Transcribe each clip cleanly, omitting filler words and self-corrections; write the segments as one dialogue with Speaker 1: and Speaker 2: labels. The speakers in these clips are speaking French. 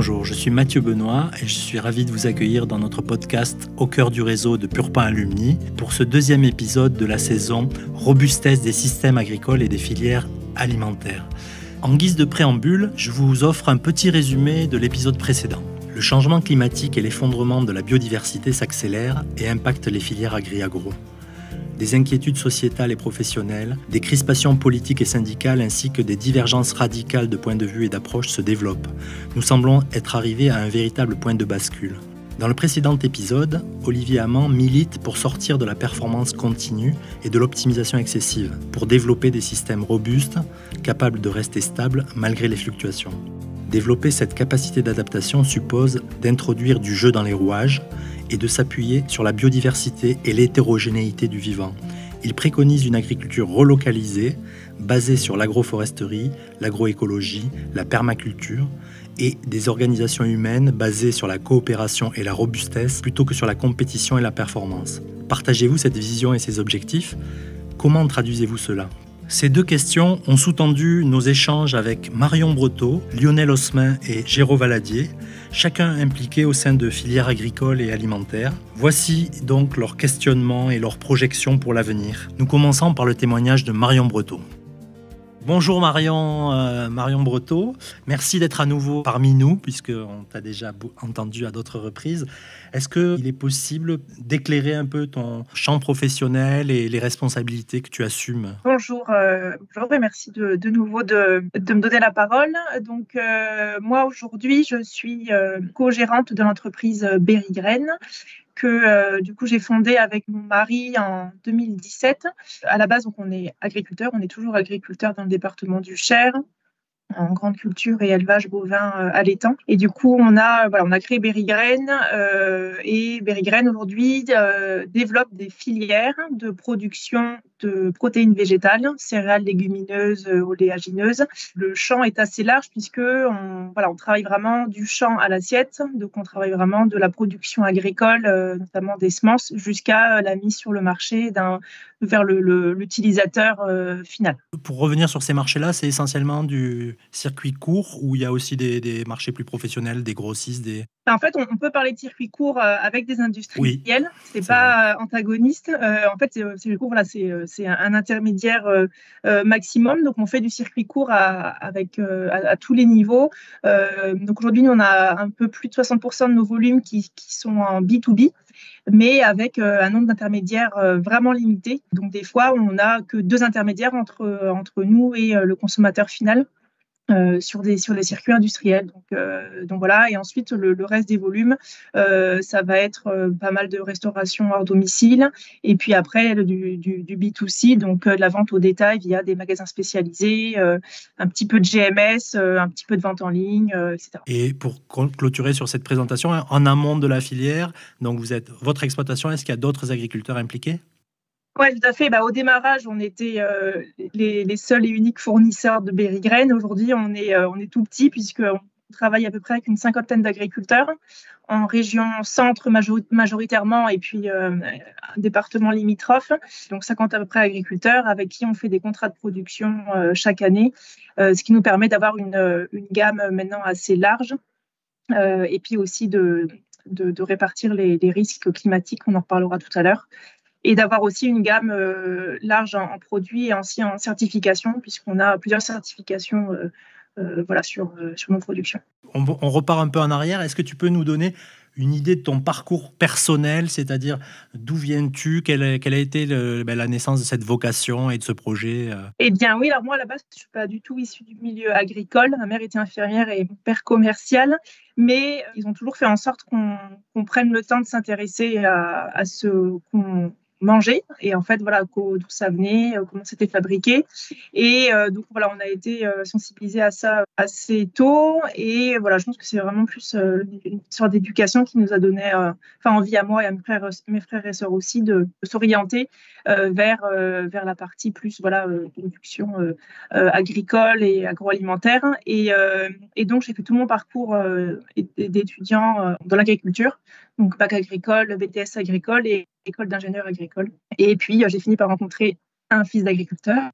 Speaker 1: Bonjour, je suis Mathieu Benoît et je suis ravi de vous accueillir dans notre podcast Au cœur du réseau de Pur Pain Alumni pour ce deuxième épisode de la saison Robustesse des systèmes agricoles et des filières alimentaires. En guise de préambule, je vous offre un petit résumé de l'épisode précédent. Le changement climatique et l'effondrement de la biodiversité s'accélèrent et impactent les filières agri-agro. Des inquiétudes sociétales et professionnelles, des crispations politiques et syndicales ainsi que des divergences radicales de points de vue et d'approche se développent. Nous semblons être arrivés à un véritable point de bascule. Dans le précédent épisode, Olivier Amand milite pour sortir de la performance continue et de l'optimisation excessive, pour développer des systèmes robustes, capables de rester stables malgré les fluctuations. Développer cette capacité d'adaptation suppose d'introduire du jeu dans les rouages et de s'appuyer sur la biodiversité et l'hétérogénéité du vivant. Il préconise une agriculture relocalisée, basée sur l'agroforesterie, l'agroécologie, la permaculture et des organisations humaines basées sur la coopération et la robustesse plutôt que sur la compétition et la performance. Partagez-vous cette vision et ces objectifs ? Comment traduisez-vous cela ? Ces deux questions ont sous-tendu nos échanges avec Marion Breteau, Lionel Osmin et Géraud Valadier, chacun impliqué au sein de filières agricoles et alimentaires. Voici donc leurs questionnements et leurs projections pour l'avenir. Nous commençons par le témoignage de Marion Breteau. Bonjour Marion Breteau, merci d'être à nouveau parmi nous puisqu'on t'a déjà entendu à d'autres reprises. Est-ce qu'il est possible d'éclairer un peu ton champ professionnel et les responsabilités que tu assumes ?
Speaker 2: Bonjour et merci de nouveau de me donner la parole. Donc moi aujourd'hui je suis co-gérante de l'entreprise Berrygrain que du coup j'ai fondée avec mon mari en 2017. À la base donc on est agriculteur, on est toujours agriculteur dans le département du Cher, en grande culture et élevage bovin allaitant. Et du coup, on a créé Berrygrain et Berrygrain aujourd'hui développe des filières de production de protéines végétales, céréales, légumineuses, oléagineuses. Le champ est assez large puisque on travaille vraiment du champ à l'assiette. Donc, on travaille vraiment de la production agricole, notamment des semences, jusqu'à la mise sur le marché vers l'utilisateur final.
Speaker 1: Pour revenir sur ces marchés-là, c'est essentiellement du circuit court ou il y a aussi des marchés plus professionnels, des grossistes,
Speaker 2: En fait, on peut parler de circuit court avec des industriels.
Speaker 1: Oui,
Speaker 2: c'est pas antagoniste. En fait, circuit court, c'est un intermédiaire maximum. Donc, on fait du circuit court à tous les niveaux. Donc, aujourd'hui, on a un peu plus de 60% de nos volumes qui sont en B2B, mais avec un nombre d'intermédiaires vraiment limité. Donc, des fois, on n'a que 2 intermédiaires entre nous et le consommateur final. Sur des circuits industriels. Donc voilà, et ensuite le reste des volumes, ça va être pas mal de restauration hors domicile, et puis après du B2C, donc de la vente au détail via des magasins spécialisés, un petit peu de GMS, un petit peu de vente en ligne, etc.
Speaker 1: Et pour clôturer sur cette présentation, en amont de la filière, donc votre exploitation, est-ce qu'il y a d'autres agriculteurs impliqués ?
Speaker 2: Oui, tout à fait. Au démarrage, on était les seuls et uniques fournisseurs de Berrygrain. Aujourd'hui, on est tout petit puisqu'on travaille à peu près avec une 50aine d'agriculteurs en région centre majoritairement et puis un département limitrophe. Donc 50 à peu près agriculteurs avec qui on fait des contrats de production chaque année, ce qui nous permet d'avoir une gamme maintenant assez large et puis aussi de répartir les risques climatiques, on en reparlera tout à l'heure. Et d'avoir aussi une gamme large en produits et aussi en certification, puisqu'on a plusieurs certifications sur nos productions.
Speaker 1: On repart un peu en arrière. Est-ce que tu peux nous donner une idée de ton parcours personnel, c'est-à-dire d'où viens-tu, quelle a été la naissance de cette vocation et de ce projet ?
Speaker 2: Eh bien oui, alors moi à la base, je ne suis pas du tout issue du milieu agricole. Ma mère était infirmière et mon père commercial, mais ils ont toujours fait en sorte qu'on prenne le temps de s'intéresser à ce qu'on manger et en fait d'où ça venait, comment c'était fabriqué, et donc on a été sensibilisés à ça assez tôt, et je pense que c'est vraiment plus une sorte d'éducation qui nous a donné envie à moi et à mes frères et sœurs aussi de s'orienter vers la partie plus production agricole et agroalimentaire, et donc j'ai fait tout mon parcours d'étudiant dans l'agriculture, donc bac agricole, BTS agricole et école d'ingénieur agricole. Et puis, j'ai fini par rencontrer un fils d'agriculteur.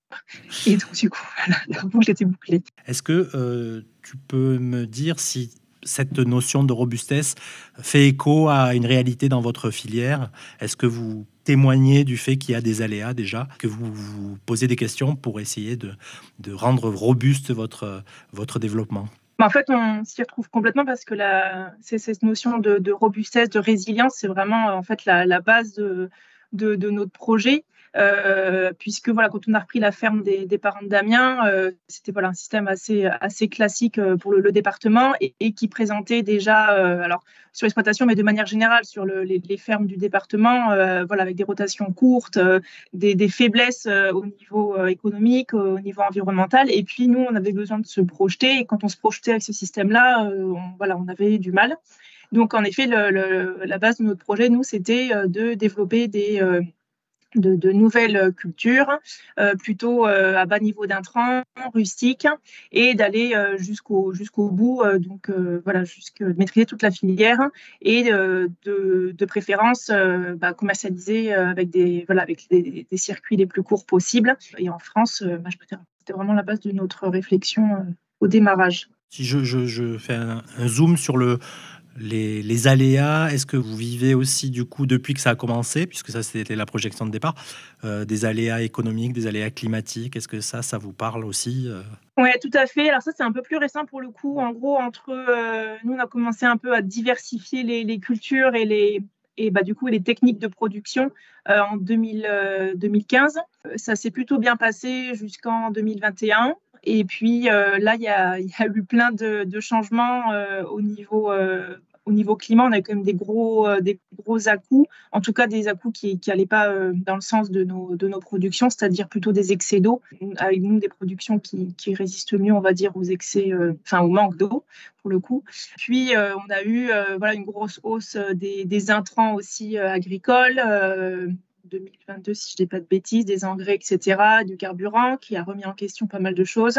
Speaker 2: Et donc, du coup, la boucle était bouclée.
Speaker 1: Est-ce que tu peux me dire si cette notion de robustesse fait écho à une réalité dans votre filière? Est-ce que vous témoignez du fait qu'il y a des aléas déjà, que vous vous posez des questions pour essayer de rendre robuste votre développement?
Speaker 2: En fait, on s'y retrouve complètement parce que c'est cette notion de robustesse, de résilience, c'est vraiment en fait la base de notre projet. Puisque voilà, quand on a repris la ferme des parents de Damien, c'était voilà, un système assez classique pour le département et qui présentait déjà, alors sur l'exploitation, mais de manière générale sur les fermes du département, voilà, avec des rotations courtes, des faiblesses au niveau économique, au niveau environnemental. Et puis nous, on avait besoin de se projeter. Et quand on se projetait avec ce système-là, on avait du mal. Donc en effet, la base de notre projet, nous, c'était de développer de nouvelles cultures, plutôt à bas niveau d'intrants, rustiques, et d'aller jusqu'au bout, de maîtriser toute la filière et de préférence commercialiser avec des circuits les plus courts possibles. Et en France, je peux dire, c'était vraiment la base de notre réflexion au démarrage.
Speaker 1: Si je fais un zoom sur les aléas, est-ce que vous vivez aussi, du coup, depuis que ça a commencé, puisque ça, c'était la projection de départ, des aléas économiques, des aléas climatiques? Est-ce que ça vous parle aussi?
Speaker 2: Oui, tout à fait. Alors ça, c'est un peu plus récent pour le coup. En gros, nous, on a commencé un peu à diversifier les cultures et du coup, les techniques de production en 2015. Ça s'est plutôt bien passé jusqu'en 2021. Et puis là, il y a eu plein de changements au niveau climat. On a quand même des gros à-coups, en tout cas des à-coups qui n'allaient pas dans le sens de nos productions, c'est-à-dire plutôt des excès d'eau. Avec nous, des productions qui résistent mieux, on va dire, aux excès, au manque d'eau, pour le coup. Puis, on a eu une grosse hausse des intrants aussi agricoles. 2022, si je ne dis pas de bêtises, des engrais, etc., du carburant, qui a remis en question pas mal de choses.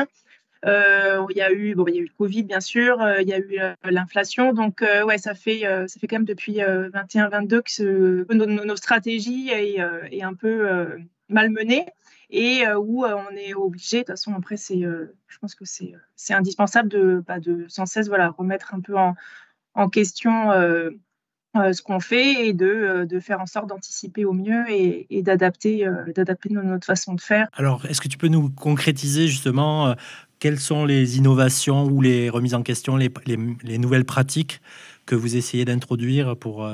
Speaker 2: Il y a eu le Covid, bien sûr, il y a eu l'inflation. Donc, ça fait quand même depuis 21-22 que nos stratégies est un peu malmenée et où on est obligé, de toute façon, après, je pense que c'est indispensable de sans cesse remettre un peu en question ce qu'on fait et de faire en sorte d'anticiper au mieux et d'adapter notre façon de faire.
Speaker 1: Alors, est-ce que tu peux nous concrétiser justement quelles sont les innovations ou les remises en question, les nouvelles pratiques que vous essayez d'introduire pour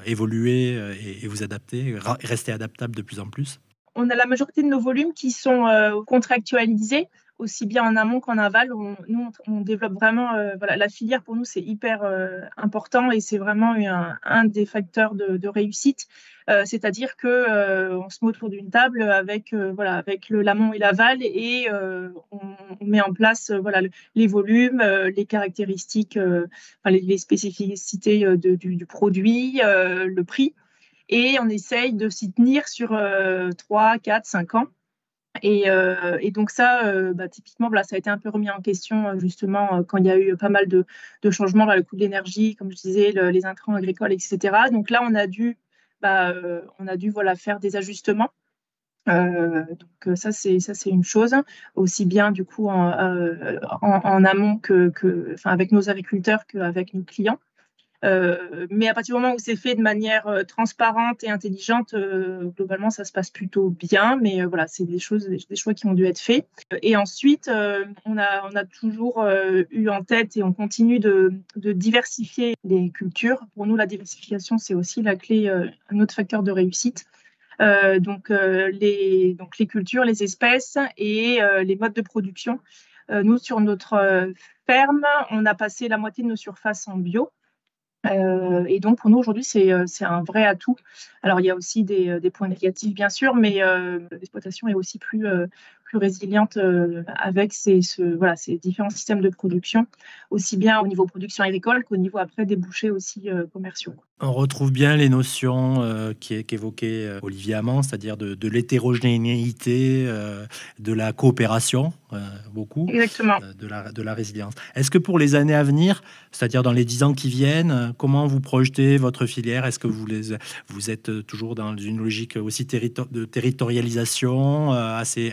Speaker 1: évoluer et vous adapter, rester adaptable de plus en plus?
Speaker 2: On a la majorité de nos volumes qui sont contractualisés, aussi bien en amont qu'en aval. On développe vraiment, la filière pour nous, c'est hyper important et c'est vraiment un des facteurs de réussite. C'est-à-dire que on se met autour d'une table avec l'amont et l'aval et on met en place les volumes, les caractéristiques, les spécificités du produit, le prix. Et on essaye de s'y tenir sur 3, 4, 5 ans. Et donc ça, typiquement, ça a été un peu remis en question justement quand il y a eu pas mal de changements, le coût de l'énergie, comme je disais, les intrants agricoles, etc. Donc là, on a dû faire des ajustements. Donc ça c'est une chose, aussi bien du coup en amont avec nos agriculteurs qu'avec nos clients. Mais à partir du moment où c'est fait de manière transparente et intelligente, globalement, ça se passe plutôt bien. Mais c'est des choix qui ont dû être faits. Et ensuite, on a toujours eu en tête et on continue de diversifier les cultures. Pour nous, la diversification, c'est aussi la clé, un autre facteur de réussite. Donc les cultures, les espèces et les modes de production. Nous, sur notre ferme, on a passé la moitié de nos surfaces en bio. Et donc, pour nous, aujourd'hui, c'est un vrai atout. Alors, il y a aussi des points négatifs, bien sûr, mais l'exploitation est aussi plus résiliente avec ces différents systèmes de production, aussi bien au niveau production agricole qu'au niveau, après, débouchés aussi commerciaux.
Speaker 1: On retrouve bien les notions qu'évoquait Olivier Amand, c'est-à-dire de l'hétérogénéité, de la coopération, beaucoup,
Speaker 2: Exactement.
Speaker 1: de la résilience. Est-ce que pour les années à venir, c'est-à-dire dans les 10 ans qui viennent, comment vous projetez votre filière? Est-ce que vous êtes toujours dans une logique aussi de territorialisation assez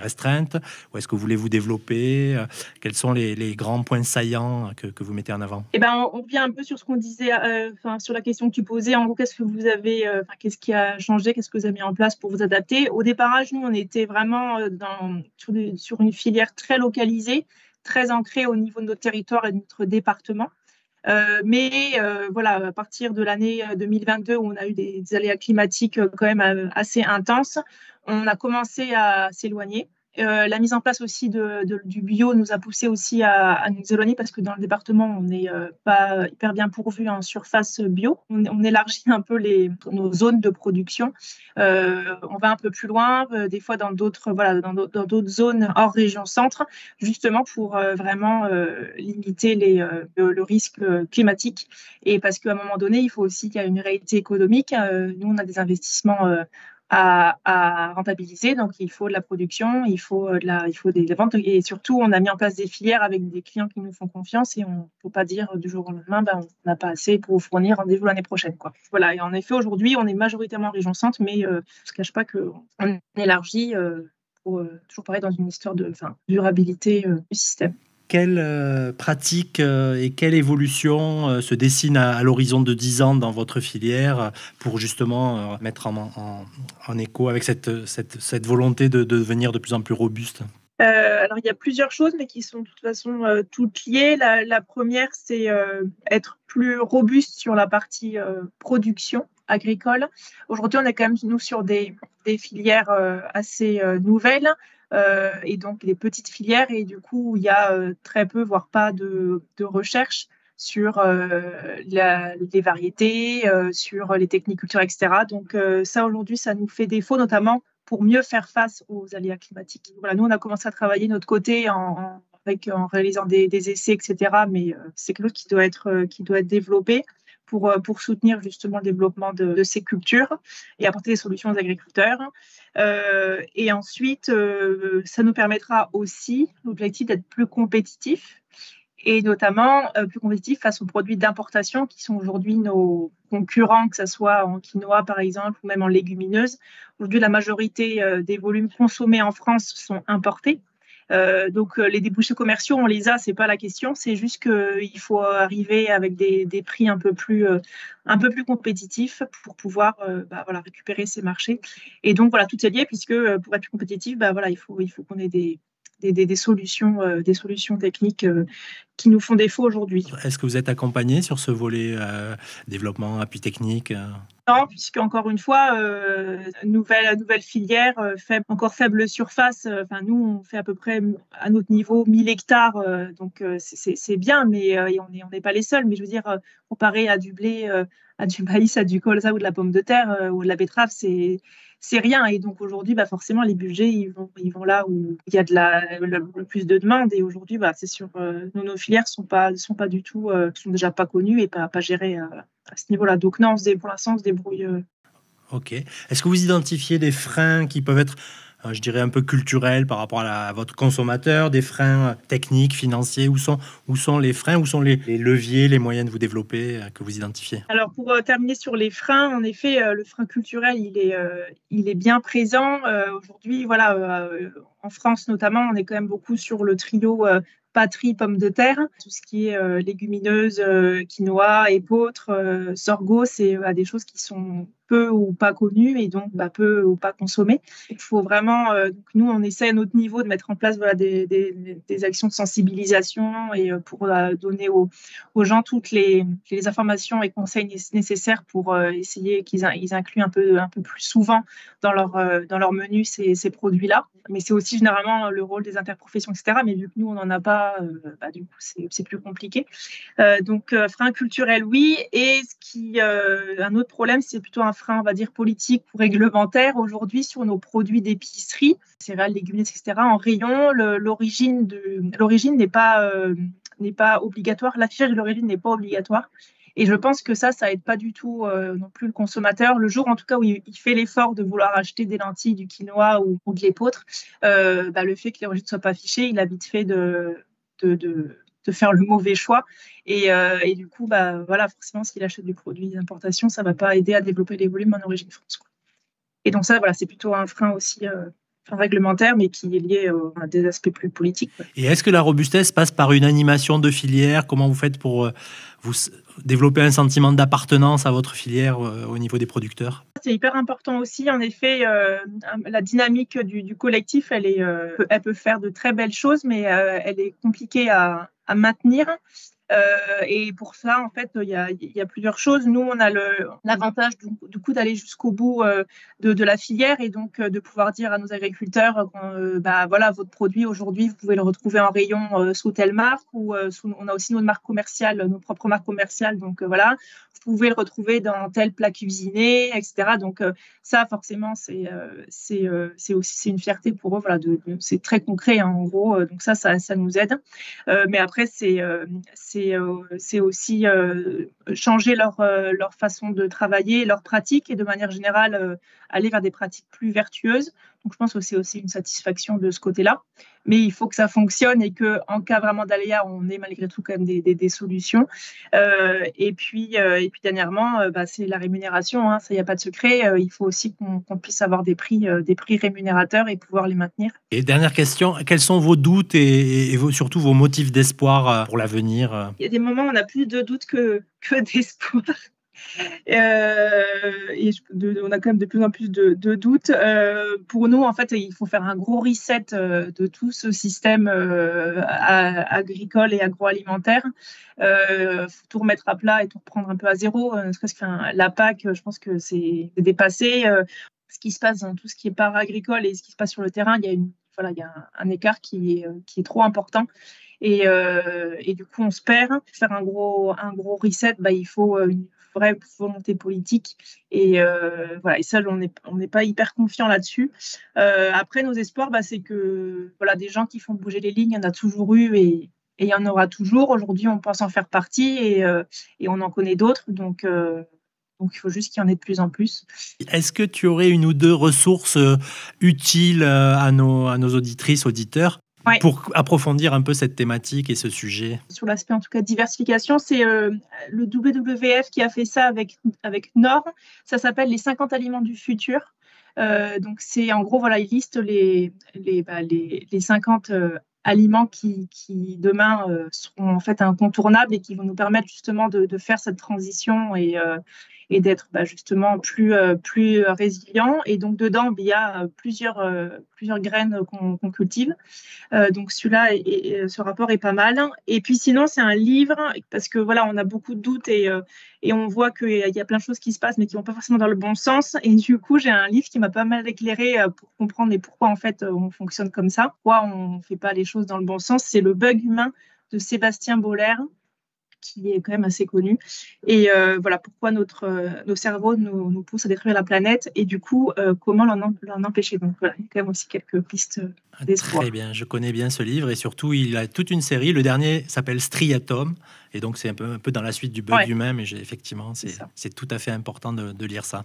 Speaker 1: restreinte? Ou est-ce que vous voulez vous développer? Quels sont les grands points saillants que vous mettez en avant?
Speaker 2: Eh ben, on revient un peu sur ce qu'on disait, sur la question que tu posais. En gros, qu'est-ce que vous avez, qu'est-ce qui a changé? Qu'est-ce que vous avez mis en place pour vous adapter? Au déparrage, nous, on était vraiment sur une filière très localisée, très ancrée au niveau de notre territoire et de notre département. Mais voilà, à partir de l'année 2022, où on a eu des aléas climatiques quand même assez intenses, on a commencé à s'éloigner. La mise en place aussi du bio nous a poussé aussi à nous éloigner parce que dans le département, on n'est pas hyper bien pourvu en surface bio. On élargit un peu nos zones de production. On va un peu plus loin, des fois dans d'autres zones hors région centre, justement pour vraiment limiter le risque climatique. Et parce qu'à un moment donné, il faut aussi qu'il y ait une réalité économique. Nous, on a des investissements à rentabiliser. Donc, il faut de la production, il faut des ventes. Et surtout, on a mis en place des filières avec des clients qui nous font confiance et on ne peut pas dire du jour au lendemain, on n'a pas assez pour vous fournir rendez-vous l'année prochaine, quoi. Voilà. Et en effet, aujourd'hui, on est majoritairement en région centre, mais je ne se cache pas qu'on élargit pour toujours pareil dans une histoire de durabilité du système.
Speaker 1: Quelle pratique et quelle évolution se dessine à l'horizon de 10 ans dans votre filière pour justement mettre en écho avec cette volonté de devenir de plus en plus robuste?
Speaker 2: Alors, il y a plusieurs choses, mais qui sont de toute façon toutes liées. La première, c'est être plus robuste sur la partie production agricole. Aujourd'hui, on est quand même, nous, sur des filières assez nouvelles et donc des petites filières. Et du coup, il y a très peu, voire pas de recherche sur les variétés, sur les techniques culturelles, etc. Donc, ça, aujourd'hui, ça nous fait défaut, notamment pour mieux faire face aux aléas climatiques. Voilà, nous, on a commencé à travailler de notre côté en réalisant des essais, etc. Mais c'est quelque chose qui doit être développé pour soutenir justement le développement de ces cultures et apporter des solutions aux agriculteurs. Et ensuite, ça nous permettra aussi, l'objectif, d'être plus compétitifs et notamment plus compétitifs face aux produits d'importation qui sont aujourd'hui nos concurrents, que ce soit en quinoa par exemple ou même en légumineuses. Aujourd'hui, la majorité des volumes consommés en France sont importés. Donc les débouchés commerciaux, on les a, c'est pas la question, c'est juste qu'il faut arriver avec des prix un peu plus compétitifs pour pouvoir récupérer ces marchés. Et donc voilà, tout est lié puisque pour être plus compétitif, il faut qu'on ait des solutions techniques qui nous font défaut aujourd'hui.
Speaker 1: Est-ce que vous êtes accompagné sur ce volet développement, appui technique?
Speaker 2: Non, puisque encore une fois, nouvelle filière, encore faible surface. Nous, on fait à peu près à notre niveau 1000 hectares, donc c'est bien, mais on n'est pas les seuls. Mais je veux dire, comparé à du blé, à du maïs, à du colza ou de la pomme de terre ou de la betterave, c'est rien. Et donc aujourd'hui, forcément, les budgets, ils vont là où il y a le plus de demandes. Et aujourd'hui, c'est sûr, nos filières sont pas du tout, sont déjà pas connues et pas gérées à ce niveau-là. Donc non, pour l'instant, on se débrouille.
Speaker 1: Ok. Est-ce que vous identifiez des freins qui peuvent être, je dirais, un peu culturels par rapport à votre consommateur, des freins techniques, financiers? Où sont les freins? Où sont les leviers, les moyens de vous développer que vous identifiez?
Speaker 2: Alors, pour terminer sur les freins, en effet, le frein culturel, il est bien présent. Aujourd'hui, voilà, en France notamment, on est quand même beaucoup sur le trio patrie, pommes de terre. Tout ce qui est légumineuses, quinoa, épeautre, sorgho, c'est des choses qui sont peu ou pas connues et donc peu ou pas consommées. Il faut vraiment, donc nous, on essaie à notre niveau de mettre en place des actions de sensibilisation et pour donner aux gens toutes les informations et conseils nécessaires pour essayer qu'ils incluent un peu plus souvent dans leur menu ces produits-là. Mais c'est aussi généralement le rôle des interprofessions, etc. Mais vu que nous, on n'en a pas, du coup, c'est plus compliqué. Donc, frein culturel, oui. Et un autre problème, c'est plutôt un frein, on va dire, politique ou réglementaire. Aujourd'hui, sur nos produits d'épicerie, céréales, légumineuses, etc., en rayon, l'origine n'est pas obligatoire. L'affichage de l'origine n'est pas obligatoire. Et je pense que ça aide pas du tout non plus le consommateur. Le jour, en tout cas, où il fait l'effort de vouloir acheter des lentilles, du quinoa ou de l'épeautre, le fait que les registres ne soient pas affichés, il a vite fait de faire le mauvais choix. Et du coup, voilà, forcément, s'il achète du produit d'importation, ça ne va pas aider à développer les volumes en origine France, quoi. Et donc ça, voilà, c'est plutôt un frein aussi réglementaire, mais qui est lié à des aspects plus politiques, quoi.
Speaker 1: Et est-ce que la robustesse passe par une animation de filière? Comment vous faites pour vous développer un sentiment d'appartenance à votre filière au niveau des producteurs?
Speaker 2: C'est hyper important aussi. En effet, la dynamique du collectif, elle peut faire de très belles choses, mais elle est compliquée à maintenir. Et pour ça, en fait, il y a plusieurs choses. Nous, on a l'avantage du coup d'aller jusqu'au bout de la filière et donc de pouvoir dire à nos agriculteurs, voilà, votre produit aujourd'hui, vous pouvez le retrouver en rayon sous telle marque ou on a aussi nos marques commerciales, nos propres marques commerciales. Donc voilà, vous pouvez le retrouver dans tel plat cuisiné, etc. Donc ça, forcément, c'est une fierté pour eux. Voilà, c'est très concret, hein, en gros. Donc ça nous aide. Mais après, c'est aussi changer leur façon de travailler, leur pratique et de manière générale aller vers des pratiques plus vertueuses. Donc je pense que c'est aussi une satisfaction de ce côté-là. Mais il faut que ça fonctionne et qu'en cas vraiment d'aléa, on ait malgré tout quand même des solutions. Et puis dernièrement, c'est la rémunération, hein, ça, il n'y a pas de secret. Il faut aussi qu'on puisse avoir des prix rémunérateurs et pouvoir les maintenir.
Speaker 1: Et dernière question, quels sont vos doutes et surtout vos motifs d'espoir pour l'avenir?
Speaker 2: Il y a des moments où on a plus de doutes que d'espoir. Et on a quand même de plus en plus de doutes. Pour nous, en fait, il faut faire un gros reset de tout ce système agricole et agroalimentaire. Faut tout remettre à plat et tout reprendre un peu à zéro. La PAC, je pense que c'est dépassé. Ce qui se passe dans tout ce qui est para-agricole et ce qui se passe sur le terrain, il y a un écart qui est trop important. Et du coup, on se perd. Pour faire un gros reset, il faut une vraie volonté politique. Et ça, on n'est pas hyper confiant là-dessus. Après, nos espoirs, c'est que des gens qui font bouger les lignes, il y en a toujours eu et il y en aura toujours. Aujourd'hui, on pense en faire partie et on en connaît d'autres. Donc, il faut juste qu'il y en ait de plus en plus.
Speaker 1: Est-ce que tu aurais une ou deux ressources utiles à nos auditrices, auditeurs, ouais, pour approfondir un peu cette thématique et ce sujet?
Speaker 2: Sur l'aspect, en tout cas, diversification, c'est le WWF qui a fait ça avec Nord. Ça s'appelle les 50 aliments du futur. Donc, c'est en gros, il liste les 50 aliments qui demain seront en fait incontournables et qui vont nous permettre justement de faire cette transition et d'être justement plus résilient. Et donc dedans, il y a plusieurs graines qu'on cultive. Donc celui-là, ce rapport est pas mal. Et puis sinon, c'est un livre parce que on a beaucoup de doutes et on voit qu'il y a plein de choses qui se passent mais qui vont pas forcément dans le bon sens. Et du coup, j'ai un livre qui m'a pas mal éclairé pour comprendre pourquoi en fait on fonctionne comme ça, pourquoi on fait pas les choses dans le bon sens. C'est Le Bug humain de Sébastien Boller, qui est quand même assez connu. Et pourquoi nos cerveaux nous poussent à détruire la planète et du coup, comment l'en empêcher. Donc il y a quand même aussi quelques pistes d'espoir.
Speaker 1: Très bien, je connais bien ce livre et surtout, il a toute une série. Le dernier s'appelle Striatum et donc c'est un peu dans la suite du Bug humain, mais effectivement, c'est tout à fait important de lire ça.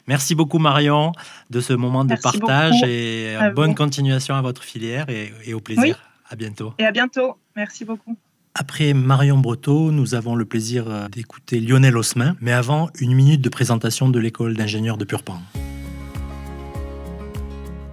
Speaker 1: Merci beaucoup Marion de ce moment de partage et bonne continuation à votre filière et au plaisir. Oui. À bientôt.
Speaker 2: Et à bientôt. Merci beaucoup.
Speaker 1: Après Marion Breteau, nous avons le plaisir d'écouter Lionel Haussmann, mais avant, une minute de présentation de l'école d'ingénieurs de Purpan.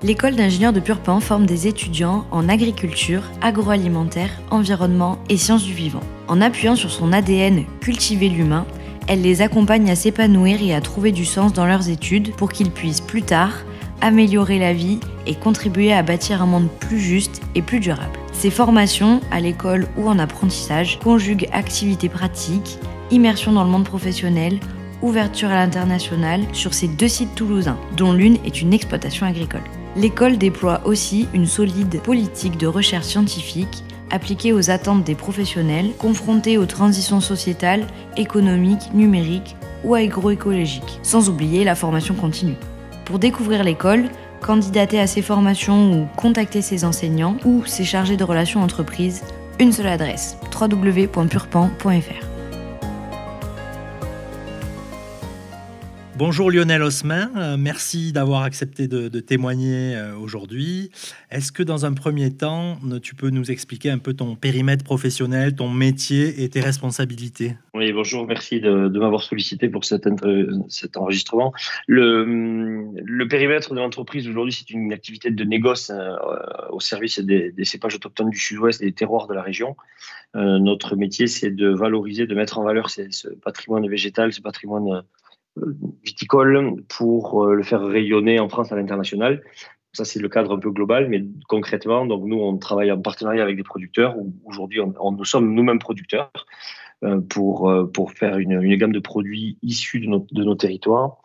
Speaker 3: L'école d'ingénieurs de Purpan forme des étudiants en agriculture, agroalimentaire, environnement et sciences du vivant. En appuyant sur son ADN cultiver l'humain, elle les accompagne à s'épanouir et à trouver du sens dans leurs études pour qu'ils puissent plus tard améliorer la vie et contribuer à bâtir un monde plus juste et plus durable. Ces formations, à l'école ou en apprentissage, conjuguent activités pratiques, immersion dans le monde professionnel, ouverture à l'international sur ces 2 sites toulousains, dont l'une est une exploitation agricole. L'école déploie aussi une solide politique de recherche scientifique appliquée aux attentes des professionnels confrontés aux transitions sociétales, économiques, numériques ou agroécologiques, sans oublier la formation continue. Pour découvrir l'école, candidater à ces formations ou contacter ses enseignants ou ses chargés de relations entreprises, une seule adresse, www.purpan.fr.
Speaker 1: Bonjour Lionel Haussmann, merci d'avoir accepté de témoigner aujourd'hui. Est-ce que dans un premier temps, tu peux nous expliquer un peu ton périmètre professionnel, ton métier et tes responsabilités ?
Speaker 4: Oui, bonjour, merci de m'avoir sollicité pour cet enregistrement. Le périmètre de l'entreprise aujourd'hui, c'est une activité de négoce au service des cépages autochtones du Sud-Ouest et des terroirs de la région. Notre métier, c'est de valoriser, de mettre en valeur ce patrimoine végétal, ce patrimoine viticole pour le faire rayonner en France à l'international. Ça, c'est le cadre un peu global, mais concrètement, donc nous, on travaille en partenariat avec des producteurs. Aujourd'hui, nous sommes nous-mêmes producteurs pour faire une gamme de produits issus de nos territoires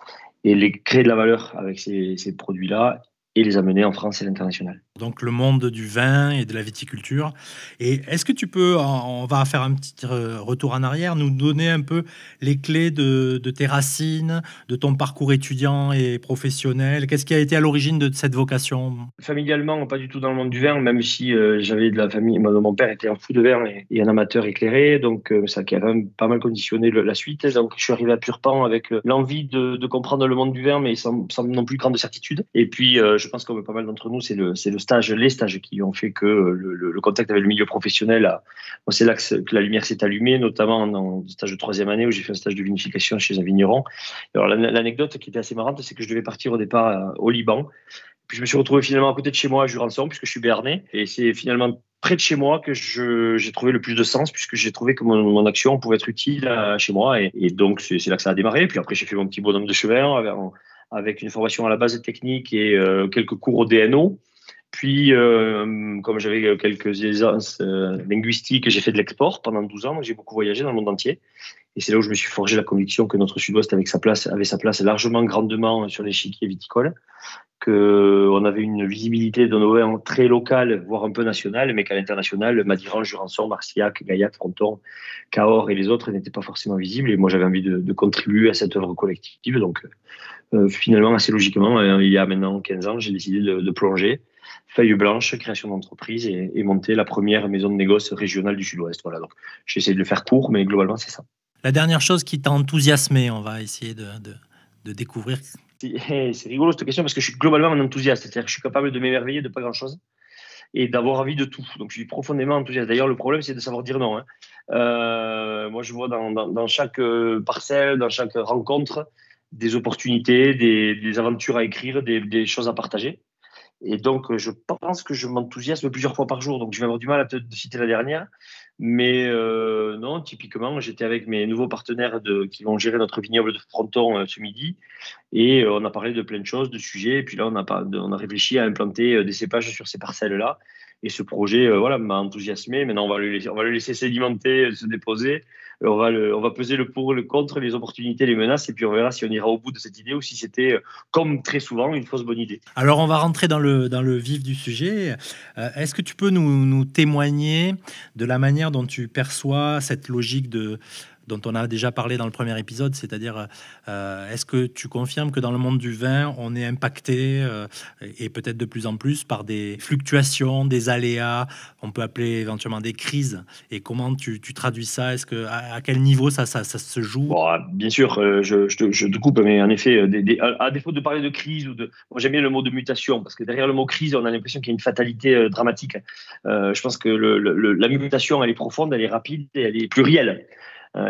Speaker 4: et créer de la valeur avec ces produits-là et les amener en France et à l'international.
Speaker 1: Donc le monde du vin et de la viticulture. Et est-ce que tu peux, on va faire un petit retour en arrière, nous donner un peu les clés de tes racines, de ton parcours étudiant et professionnel? Qu'est-ce qui a été à l'origine de cette vocation?
Speaker 4: Familialement, pas du tout dans le monde du vin, même si j'avais de la famille. Mon père était un fou de vin et un amateur éclairé, donc ça qui a quand même pas mal conditionné la suite. Donc je suis arrivé à Purpan avec l'envie de comprendre le monde du vin, mais sans non plus grande certitude. Et puis je pense que pas mal d'entre nous, c'est les stages qui ont fait que le contact avec le milieu professionnel, c'est là que la lumière s'est allumée, notamment dans le stage de 3e année où j'ai fait un stage de vinification chez un vigneron. Alors l'anecdote qui était assez marrante, c'est que je devais partir au départ au Liban. Puis je me suis retrouvé finalement à côté de chez moi à Jurançon, puisque je suis béarnais. Et c'est finalement près de chez moi que j'ai trouvé le plus de sens, puisque j'ai trouvé que mon action pouvait être utile chez moi. Et donc c'est là que ça a démarré. Puis après, j'ai fait mon petit bonhomme de chemin avec une formation à la base technique et quelques cours au DNO. Puis, comme j'avais quelques aisances linguistiques, j'ai fait de l'export pendant 12 ans. Donc j'ai beaucoup voyagé dans le monde entier. Et c'est là où je me suis forgé la conviction que notre Sud-Ouest avait sa place largement, grandement sur l'échiquier viticole, qu'on avait une visibilité de nos vins très locale, voire un peu nationale, mais qu'à l'international, Madiran, Jurançon, Marcillac, Gaillac, Fronton, Cahors et les autres n'étaient pas forcément visibles. Et moi, j'avais envie de contribuer à cette œuvre collective. Donc, finalement, assez logiquement, il y a maintenant 15 ans, j'ai décidé de plonger. Feuille blanche, création d'entreprise et monter la première maison de négoce régionale du Sud-Ouest. Voilà, donc j'ai essayé de le faire court, mais globalement, c'est ça.
Speaker 1: La dernière chose qui t'a enthousiasmé, on va essayer de découvrir.
Speaker 4: C'est rigolo cette question parce que je suis globalement un enthousiaste, c'est-à-dire que je suis capable de m'émerveiller de pas grand-chose et d'avoir envie de tout. Donc je suis profondément enthousiaste. D'ailleurs, le problème, c'est de savoir dire non. Moi, je vois dans chaque parcelle, dans chaque rencontre, des opportunités, des aventures à écrire, des choses à partager. Et donc, je pense que je m'enthousiasme plusieurs fois par jour. Donc, je vais avoir du mal à te citer la dernière. Mais non, typiquement, j'étais avec mes nouveaux partenaires qui vont gérer notre vignoble de Fronton ce midi. Et on a parlé de plein de choses, de sujets. Et puis là, on a réfléchi à implanter des cépages sur ces parcelles-là. Et ce projet m'a enthousiasmé. Maintenant, on va le laisser sédimenter, se déposer. On va peser le pour, le contre, les opportunités, les menaces, et puis on verra si on ira au bout de cette idée ou si c'était, comme très souvent, une fausse bonne idée.
Speaker 1: Alors, on va rentrer dans le vif du sujet. Est-ce que tu peux nous témoigner de la manière dont tu perçois cette logique dont on a déjà parlé dans le premier épisode, c'est-à-dire est-ce que tu confirmes que dans le monde du vin, on est impacté et peut-être de plus en plus par des fluctuations, des aléas, on peut appeler éventuellement des crises, et comment tu traduis ça? Est-ce que à quel niveau ça se joue?
Speaker 4: Bon, bien sûr, je te coupe, mais en effet, à défaut de parler de crise moi, j'aime bien le mot de mutation parce que derrière le mot crise, on a l'impression qu'il y a une fatalité dramatique. Je pense que la mutation, elle est profonde, elle est rapide et elle est plurielle.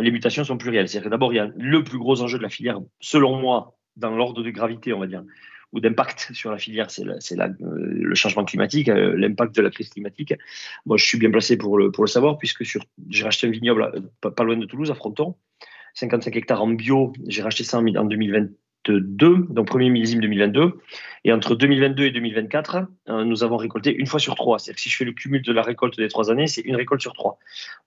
Speaker 4: Les mutations sont plurielles. C'est-à-dire que d'abord, il y a le plus gros enjeu de la filière, selon moi, dans l'ordre de gravité, on va dire, ou d'impact sur la filière, c'est le changement climatique, l'impact de la crise climatique. Moi, je suis bien placé pour le savoir, puisque j'ai racheté un vignoble pas loin de Toulouse, à Fronton, 55 hectares en bio. J'ai racheté ça en 2022, donc premier millésime 2022. Et entre 2022 et 2024, nous avons récolté une fois sur 3. C'est-à-dire que si je fais le cumul de la récolte des 3 années, c'est une récolte sur 3.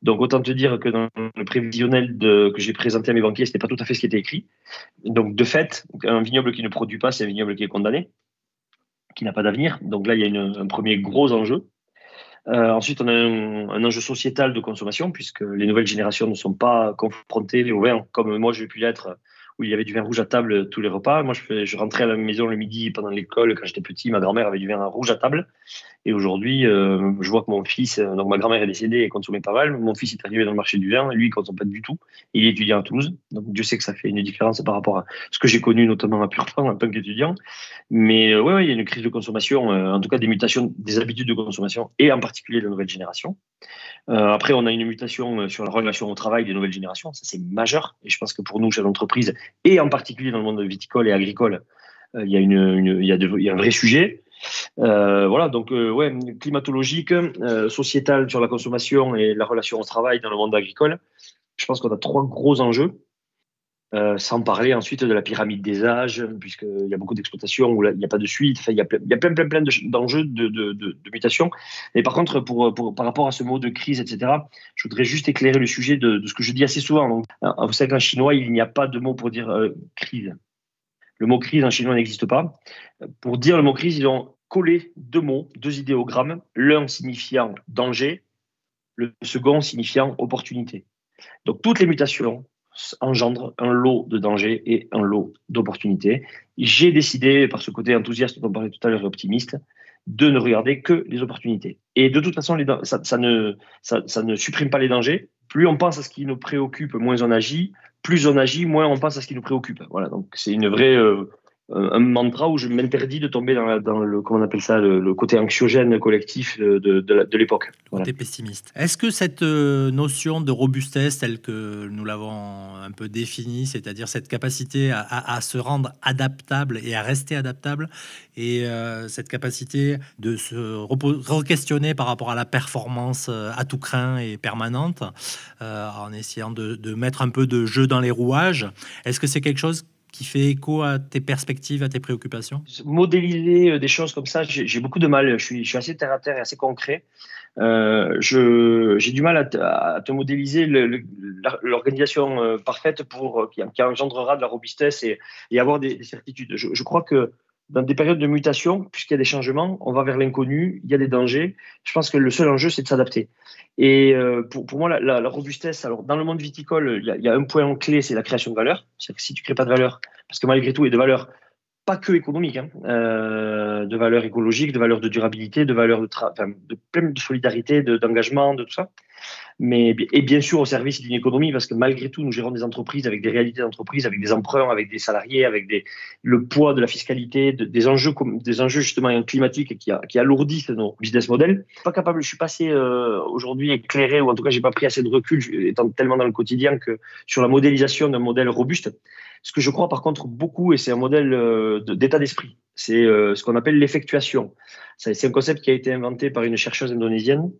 Speaker 4: Donc autant te dire que dans le prévisionnel que j'ai présenté à mes banquiers, ce n'était pas tout à fait ce qui était écrit. Donc de fait, un vignoble qui ne produit pas, c'est un vignoble qui est condamné, qui n'a pas d'avenir. Donc là, il y a un premier gros enjeu. Ensuite, on a un enjeu sociétal de consommation, puisque les nouvelles générations ne sont pas confrontées au vin comme moi j'ai pu l'être où il y avait du vin rouge à table tous les repas. Moi, je rentrais à la maison le midi pendant l'école quand j'étais petit. Ma grand-mère avait du vin rouge à table. Et aujourd'hui, je vois que mon fils, donc ma grand-mère est décédée et consommait pas mal. Mon fils est arrivé dans le marché du vin. Lui, il consomme pas du tout. Il est étudiant à Toulouse. Donc, Dieu sait que ça fait une différence par rapport à ce que j'ai connu, notamment à Purpan en tant qu'étudiant. Mais ouais, il y a une crise de consommation, en tout cas des mutations des habitudes de consommation et en particulier de la nouvelle génération. Après, on a une mutation sur la relation au travail des nouvelles générations. Ça, c'est majeur. Et je pense que pour nous, chez l'entreprise, et en particulier dans le monde viticole et agricole, il y a un vrai sujet. Voilà, donc climatologique, sociétal sur la consommation et la relation au travail dans le monde agricole. Je pense qu'on a 3 gros enjeux. Sans parler ensuite de la pyramide des âges, puisqu'il y a beaucoup d'exploitations où il n'y a pas de suite. Enfin, il y a plein d'enjeux de mutation. Et par contre, par rapport à ce mot de crise, etc., je voudrais juste éclairer le sujet de ce que je dis assez souvent. Donc, vous savez qu'en chinois, il n'y a pas de mot pour dire crise. Le mot crise en chinois n'existe pas. Pour dire le mot crise, ils ont collé 2 mots, 2 idéogrammes, l'un signifiant danger, le second signifiant opportunité. Donc, toutes les mutations engendre un lot de dangers et un lot d'opportunités. J'ai décidé, par ce côté enthousiaste dont on parlait tout à l'heure et optimiste, de ne regarder que les opportunités. Et de toute façon, ça ne supprime pas les dangers. Plus on pense à ce qui nous préoccupe, moins on agit. Plus on agit, moins on pense à ce qui nous préoccupe. Voilà, donc c'est une vraie un mantra où je m'interdis de tomber dans le, comment on appelle ça, le côté anxiogène collectif de l'époque.
Speaker 1: Voilà. Côté pessimiste. Est-ce que cette notion de robustesse, telle que nous l'avons un peu définie, c'est-à-dire cette capacité à se rendre adaptable et à rester adaptable, et cette capacité de se re-questionner par rapport à la performance à tout crin et permanente, en essayant de mettre un peu de jeu dans les rouages, est-ce que c'est quelque chose qui fait écho à tes perspectives, à tes préoccupations?
Speaker 4: Modéliser des choses comme ça, j'ai beaucoup de mal. Je suis assez terre à terre et assez concret. J'ai du mal à te modéliser l'organisation parfaite qui engendrera de la robustesse et avoir des certitudes. Je crois que dans des périodes de mutation, puisqu'il y a des changements, on va vers l'inconnu, il y a des dangers. Je pense que le seul enjeu, c'est de s'adapter. Et pour moi, la robustesse, alors dans le monde viticole, il y a un point clé, c'est la création de valeur. C'est-à-dire que si tu ne crées pas de valeur, parce que malgré tout, il y a de valeurs pas que économiques, de valeurs écologiques, de valeurs de durabilité, de valeurs de plein de solidarité, d'engagement, de tout ça. Et bien sûr au service d'une économie, parce que malgré tout, nous gérons des entreprises avec des réalités d'entreprise, avec des emprunts, avec des salariés, avec le poids de la fiscalité, des enjeux justement climatiques qui alourdissent nos business models. Je suis pas assez aujourd'hui éclairé, ou en tout cas, j'ai pas pris assez de recul, étant tellement dans le quotidien, que sur la modélisation d'un modèle robuste. Ce que je crois par contre beaucoup, et c'est un modèle d'état d'esprit, c'est ce qu'on appelle l'effectuation. C'est un concept qui a été inventé par une chercheuse indonésienne.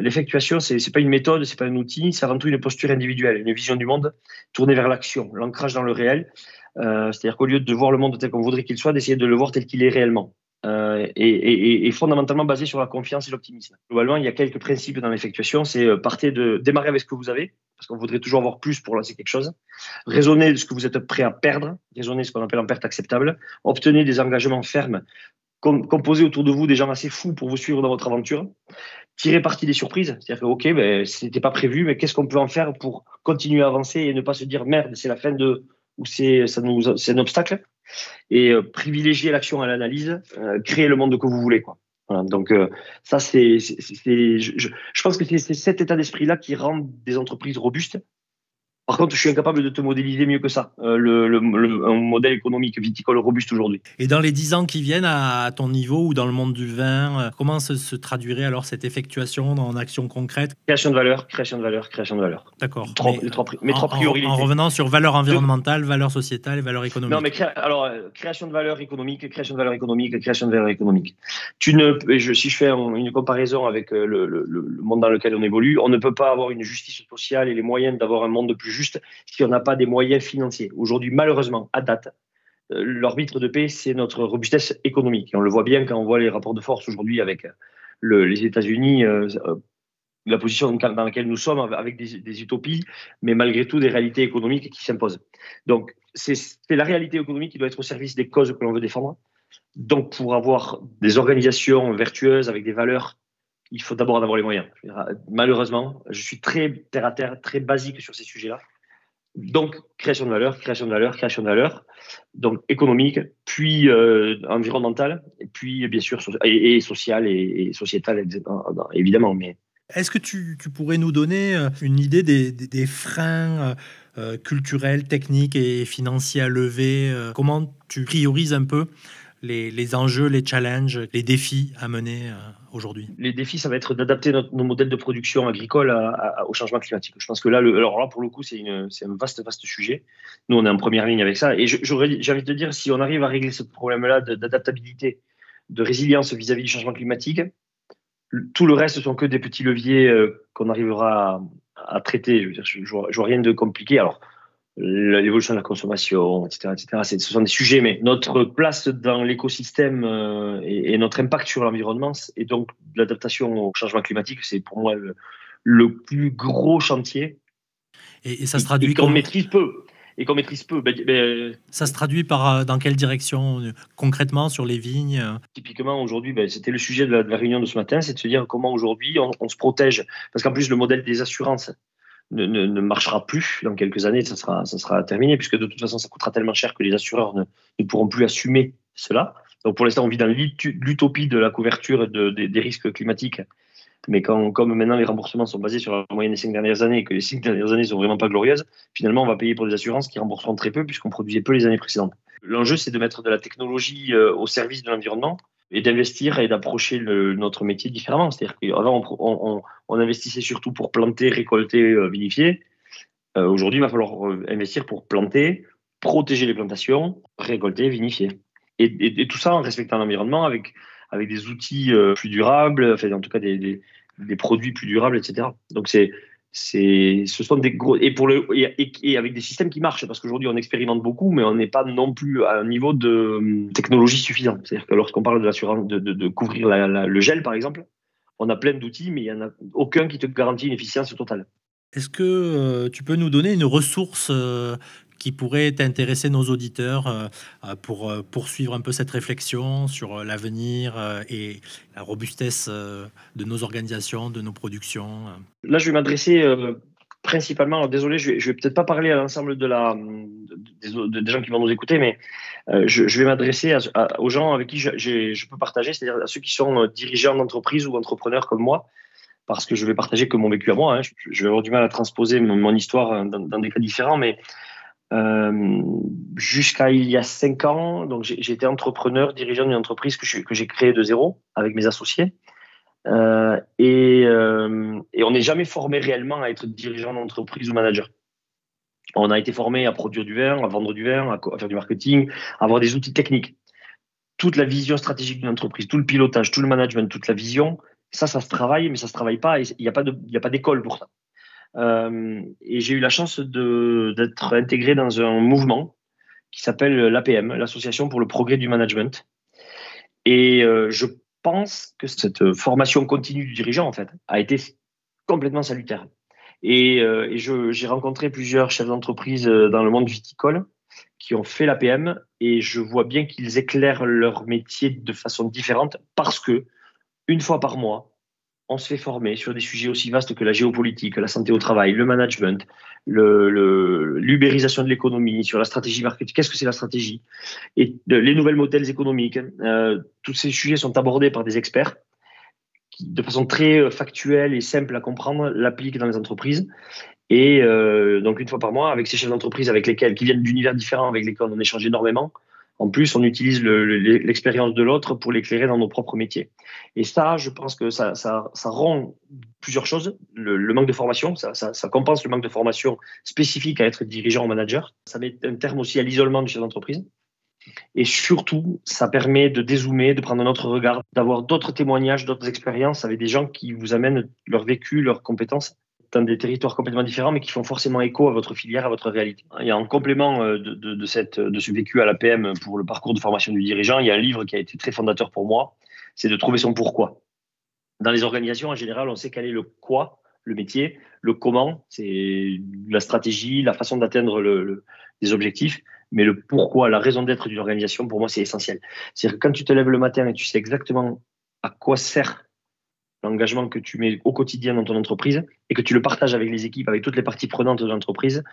Speaker 4: L'effectuation, c'est pas une méthode, c'est pas un outil, c'est avant tout une posture individuelle, une vision du monde tournée vers l'action, l'ancrage dans le réel. C'est-à-dire qu'au lieu de voir le monde tel qu'on voudrait qu'il soit, d'essayer de le voir tel qu'il est réellement. Et fondamentalement basé sur la confiance et l'optimisme. Globalement, il y a quelques principes dans l'effectuation. C'est démarrer avec ce que vous avez, parce qu'on voudrait toujours avoir plus pour lancer quelque chose. Raisonner de ce que vous êtes prêt à perdre, raisonner ce qu'on appelle en perte acceptable. Obtenez des engagements fermes, composez autour de vous des gens assez fous pour vous suivre dans votre aventure. Tirer parti des surprises, c'est-à-dire que ok, c'était pas prévu, mais qu'est-ce qu'on peut en faire pour continuer à avancer et ne pas se dire merde, c'est la fin ou c'est un obstacle. Et privilégier l'action à l'analyse, créer le monde que vous voulez, quoi. Voilà, donc ça je pense que c'est cet état d'esprit-là qui rend des entreprises robustes. Par contre, je suis incapable de te modéliser mieux que ça, un modèle économique viticole robuste aujourd'hui.
Speaker 1: Et dans les 10 ans qui viennent, à ton niveau ou dans le monde du vin, comment se traduirait alors cette effectuation en action concrète?
Speaker 4: Création de valeur, création de valeur, création de valeur.
Speaker 1: D'accord.
Speaker 4: Mes trois priorités.
Speaker 1: En revenant sur valeur environnementale, valeur sociétale et valeur économique.
Speaker 4: Non, mais création de valeur économique, création de valeur économique, création de valeur économique. Si je fais une comparaison avec le monde dans lequel on évolue, on ne peut pas avoir une justice sociale et les moyens d'avoir un monde plus juste si on n'a pas des moyens financiers. Aujourd'hui, malheureusement, à date, l'arbitre de paix, c'est notre robustesse économique. Et on le voit bien quand on voit les rapports de force aujourd'hui avec les États-Unis, la position dans laquelle nous sommes, avec des utopies, mais malgré tout des réalités économiques qui s'imposent. Donc, c'est la réalité économique qui doit être au service des causes que l'on veut défendre. Donc, pour avoir des organisations vertueuses avec des valeurs, il faut d'abord en avoir les moyens. Malheureusement, je suis très terre à terre, très basique sur ces sujets-là. Donc, création de valeur, création de valeur, création de valeur. Donc, économique, puis environnementale, et puis, bien sûr, et sociale et sociétale, évidemment. Mais
Speaker 1: est-ce que tu pourrais nous donner une idée des freins culturels, techniques et financiers à lever? Comment tu priorises un peu les enjeux, les challenges, les défis à mener aujourd'hui?
Speaker 4: Les défis, ça va être d'adapter nos modèles de production agricole au changement climatique. Je pense que là, alors là, pour le coup, c'est un vaste sujet. Nous, on est en première ligne avec ça. Et j'ai envie de te dire, si on arrive à régler ce problème-là d'adaptabilité, de résilience vis-à-vis du changement climatique, tout le reste sont que des petits leviers qu'on arrivera à traiter. Je vois rien de compliqué. Alors, l'évolution de la consommation, etc., ce sont des sujets, mais notre place dans l'écosystème et notre impact sur l'environnement, et donc l'adaptation au changement climatique, c'est pour moi le plus gros chantier.
Speaker 1: Et ça se traduit
Speaker 4: qu'on maîtrise peu. Et qu'on maîtrise peu.
Speaker 1: Ça se traduit par dans quelle direction concrètement sur les vignes?
Speaker 4: Typiquement, aujourd'hui, c'était le sujet de la réunion de ce matin, c'est de se dire comment aujourd'hui on se protège. Parce qu'en plus, le modèle des assurances ne marchera plus dans quelques années, ça sera terminé, puisque de toute façon, ça coûtera tellement cher que les assureurs ne pourront plus assumer cela. Donc pour l'instant, on vit dans l'utopie de la couverture des risques climatiques. Mais comme maintenant les remboursements sont basés sur la moyenne des 5 dernières années et que les 5 dernières années ne sont vraiment pas glorieuses, finalement, on va payer pour des assurances qui rembourseront très peu puisqu'on produisait peu les années précédentes. L'enjeu, c'est de mettre de la technologie au service de l'environnement et d'investir et d'approcher notre métier différemment. C'est-à-dire qu'avant, on investissait surtout pour planter, récolter, vinifier. Aujourd'hui, il va falloir investir pour planter, protéger les plantations, récolter, vinifier. Et tout ça en respectant l'environnement avec des outils plus durables, enfin, en tout cas des produits plus durables, etc. Donc ce sont des gros et avec des systèmes qui marchent, parce qu'aujourd'hui on expérimente beaucoup, mais on n'est pas non plus à un niveau de technologie suffisant. C'est-à-dire que lorsqu'on parle de l'assurance, de couvrir le gel par exemple, on a plein d'outils, mais il n'y en a aucun qui te garantit une efficience totale.
Speaker 1: Est-ce que tu peux nous donner une ressource qui pourrait intéresser nos auditeurs pour poursuivre un peu cette réflexion sur l'avenir et la robustesse de nos organisations, de nos productions?
Speaker 4: Là, je vais m'adresser principalement, alors désolé, je vais peut-être pas parler à l'ensemble des gens qui vont nous écouter, mais je vais m'adresser aux gens avec qui je peux partager, c'est-à-dire à ceux qui sont dirigeants d'entreprise ou entrepreneurs comme moi, parce que je vais partager que mon vécu à moi. Hein. Je vais avoir du mal à transposer mon histoire dans des cas différents, mais jusqu'à il y a 5 ans, donc j'ai été entrepreneur, dirigeant d'une entreprise que j'ai créée de zéro avec mes associés. Et on n'est jamais formé réellement à être dirigeant d'entreprise ou manager. On a été formé à produire du vin, à vendre du vin, à faire du marketing, à avoir des outils techniques. Toute la vision stratégique d'une entreprise, tout le pilotage, tout le management, toute la vision, ça se travaille, mais ça se travaille pas. Il n'y a pas d'école pour ça. Et j'ai eu la chance d'être intégré dans un mouvement qui s'appelle l'APM, l'Association pour le progrès du management. Et je pense que cette formation continue du dirigeant, en fait, a été complètement salutaire. Et j'ai rencontré plusieurs chefs d'entreprise dans le monde viticole qui ont fait l'APM, et je vois bien qu'ils éclairent leur métier de façon différente parce que une fois par mois, on se fait former sur des sujets aussi vastes que la géopolitique, la santé au travail, le management, l'ubérisation de l'économie, sur la stratégie marketing. Qu'est-ce que c'est la stratégie? Et les nouvelles modèles économiques. Tous ces sujets sont abordés par des experts qui, de façon très factuelle et simple à comprendre, l'appliquent dans les entreprises. Et donc, une fois par mois, avec ces chefs d'entreprise qui viennent d'univers différents, avec lesquels on échange énormément. En plus, on utilise l'expérience de l'autre pour l'éclairer dans nos propres métiers. Et ça, je pense que ça rend plusieurs choses. Le manque de formation, ça compense le manque de formation spécifique à être dirigeant ou manager. Ça met un terme aussi à l'isolement du chef d'entreprise. Et surtout, ça permet de dézoomer, de prendre un autre regard, d'avoir d'autres témoignages, d'autres expériences avec des gens qui vous amènent leur vécu, leurs compétences dans des territoires complètement différents, mais qui font forcément écho à votre filière, à votre réalité. Il y a en complément de ce vécu à l'APM pour le parcours de formation du dirigeant, il y a un livre qui a été très fondateur pour moi, c'est de trouver son pourquoi. Dans les organisations, en général, on sait quel est le quoi, le métier, le comment, c'est la stratégie, la façon d'atteindre les objectifs, mais le pourquoi, la raison d'être d'une organisation, pour moi, c'est essentiel. C'est-à-dire que quand tu te lèves le matin et tu sais exactement à quoi sert l'engagement que tu mets au quotidien dans ton entreprise et que tu le partages avec les équipes, avec toutes les parties prenantes de l'entreprise,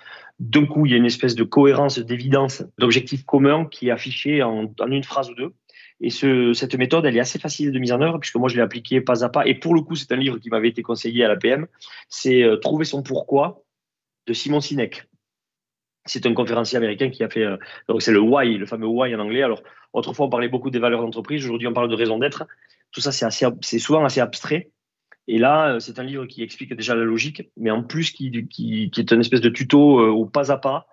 Speaker 4: d'un coup, il y a une espèce de cohérence, d'évidence, d'objectif commun qui est affiché en une phrase ou deux. Et cette méthode, elle est assez facile de mise en œuvre, puisque moi, je l'ai appliquée pas à pas. Et pour le coup, c'est un livre qui m'avait été conseillé à la PM. C'est Trouver son pourquoi de Simon Sinek. C'est un conférencier américain qui a fait, donc c'est le why, le fameux why en anglais. Alors, autrefois, on parlait beaucoup des valeurs d'entreprise. Aujourd'hui, on parle de raison d'être. Tout ça, c'est souvent assez abstrait. Et là, c'est un livre qui explique déjà la logique, mais en plus, qui est une espèce de tuto au pas à pas.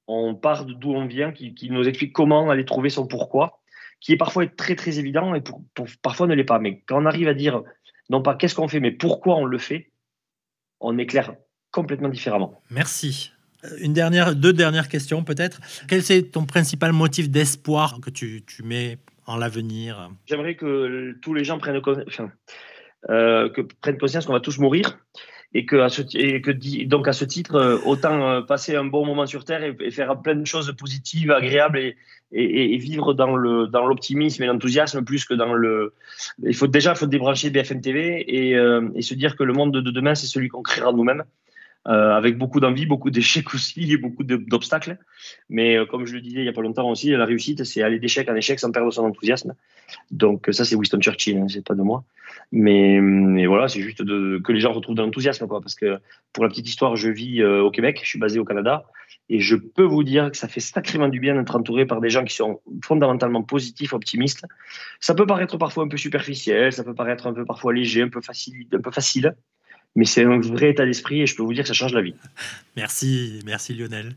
Speaker 4: On part d'où on vient, qui nous explique comment aller trouver son pourquoi, qui est parfois très, très évident et parfois ne l'est pas. Mais quand on arrive à dire, non pas qu'est-ce qu'on fait, mais pourquoi on le fait, on éclaire complètement différemment.
Speaker 1: Merci. Deux dernières questions peut-être. Quel est ton principal motif d'espoir que tu mets en l'avenir?
Speaker 4: J'aimerais que tous les gens prennent conscience qu'on va tous mourir donc à ce titre, autant passer un bon moment sur Terre et faire plein de choses positives, agréables et vivre dans l'optimisme et l'enthousiasme plus que dans le. Il faut débrancher BFM TV et se dire que le monde de demain, c'est celui qu'on créera nous-mêmes. Avec beaucoup d'envie, beaucoup d'échecs aussi et beaucoup d'obstacles. Mais comme je le disais il n'y a pas longtemps aussi, la réussite, c'est aller d'échec en échec sans perdre son enthousiasme. Donc ça, c'est Winston Churchill, hein, c'est pas de moi. Mais voilà, c'est juste que les gens retrouvent de l'enthousiasme, quoi. Parce que pour la petite histoire, je vis au Québec, je suis basé au Canada, et je peux vous dire que ça fait sacrément du bien d'être entouré par des gens qui sont fondamentalement positifs, optimistes. Ça peut paraître parfois un peu superficiel, ça peut paraître un peu parfois léger, un peu facile. Mais c'est un vrai état d'esprit et je peux vous dire que ça change la vie.
Speaker 1: Merci Lionel.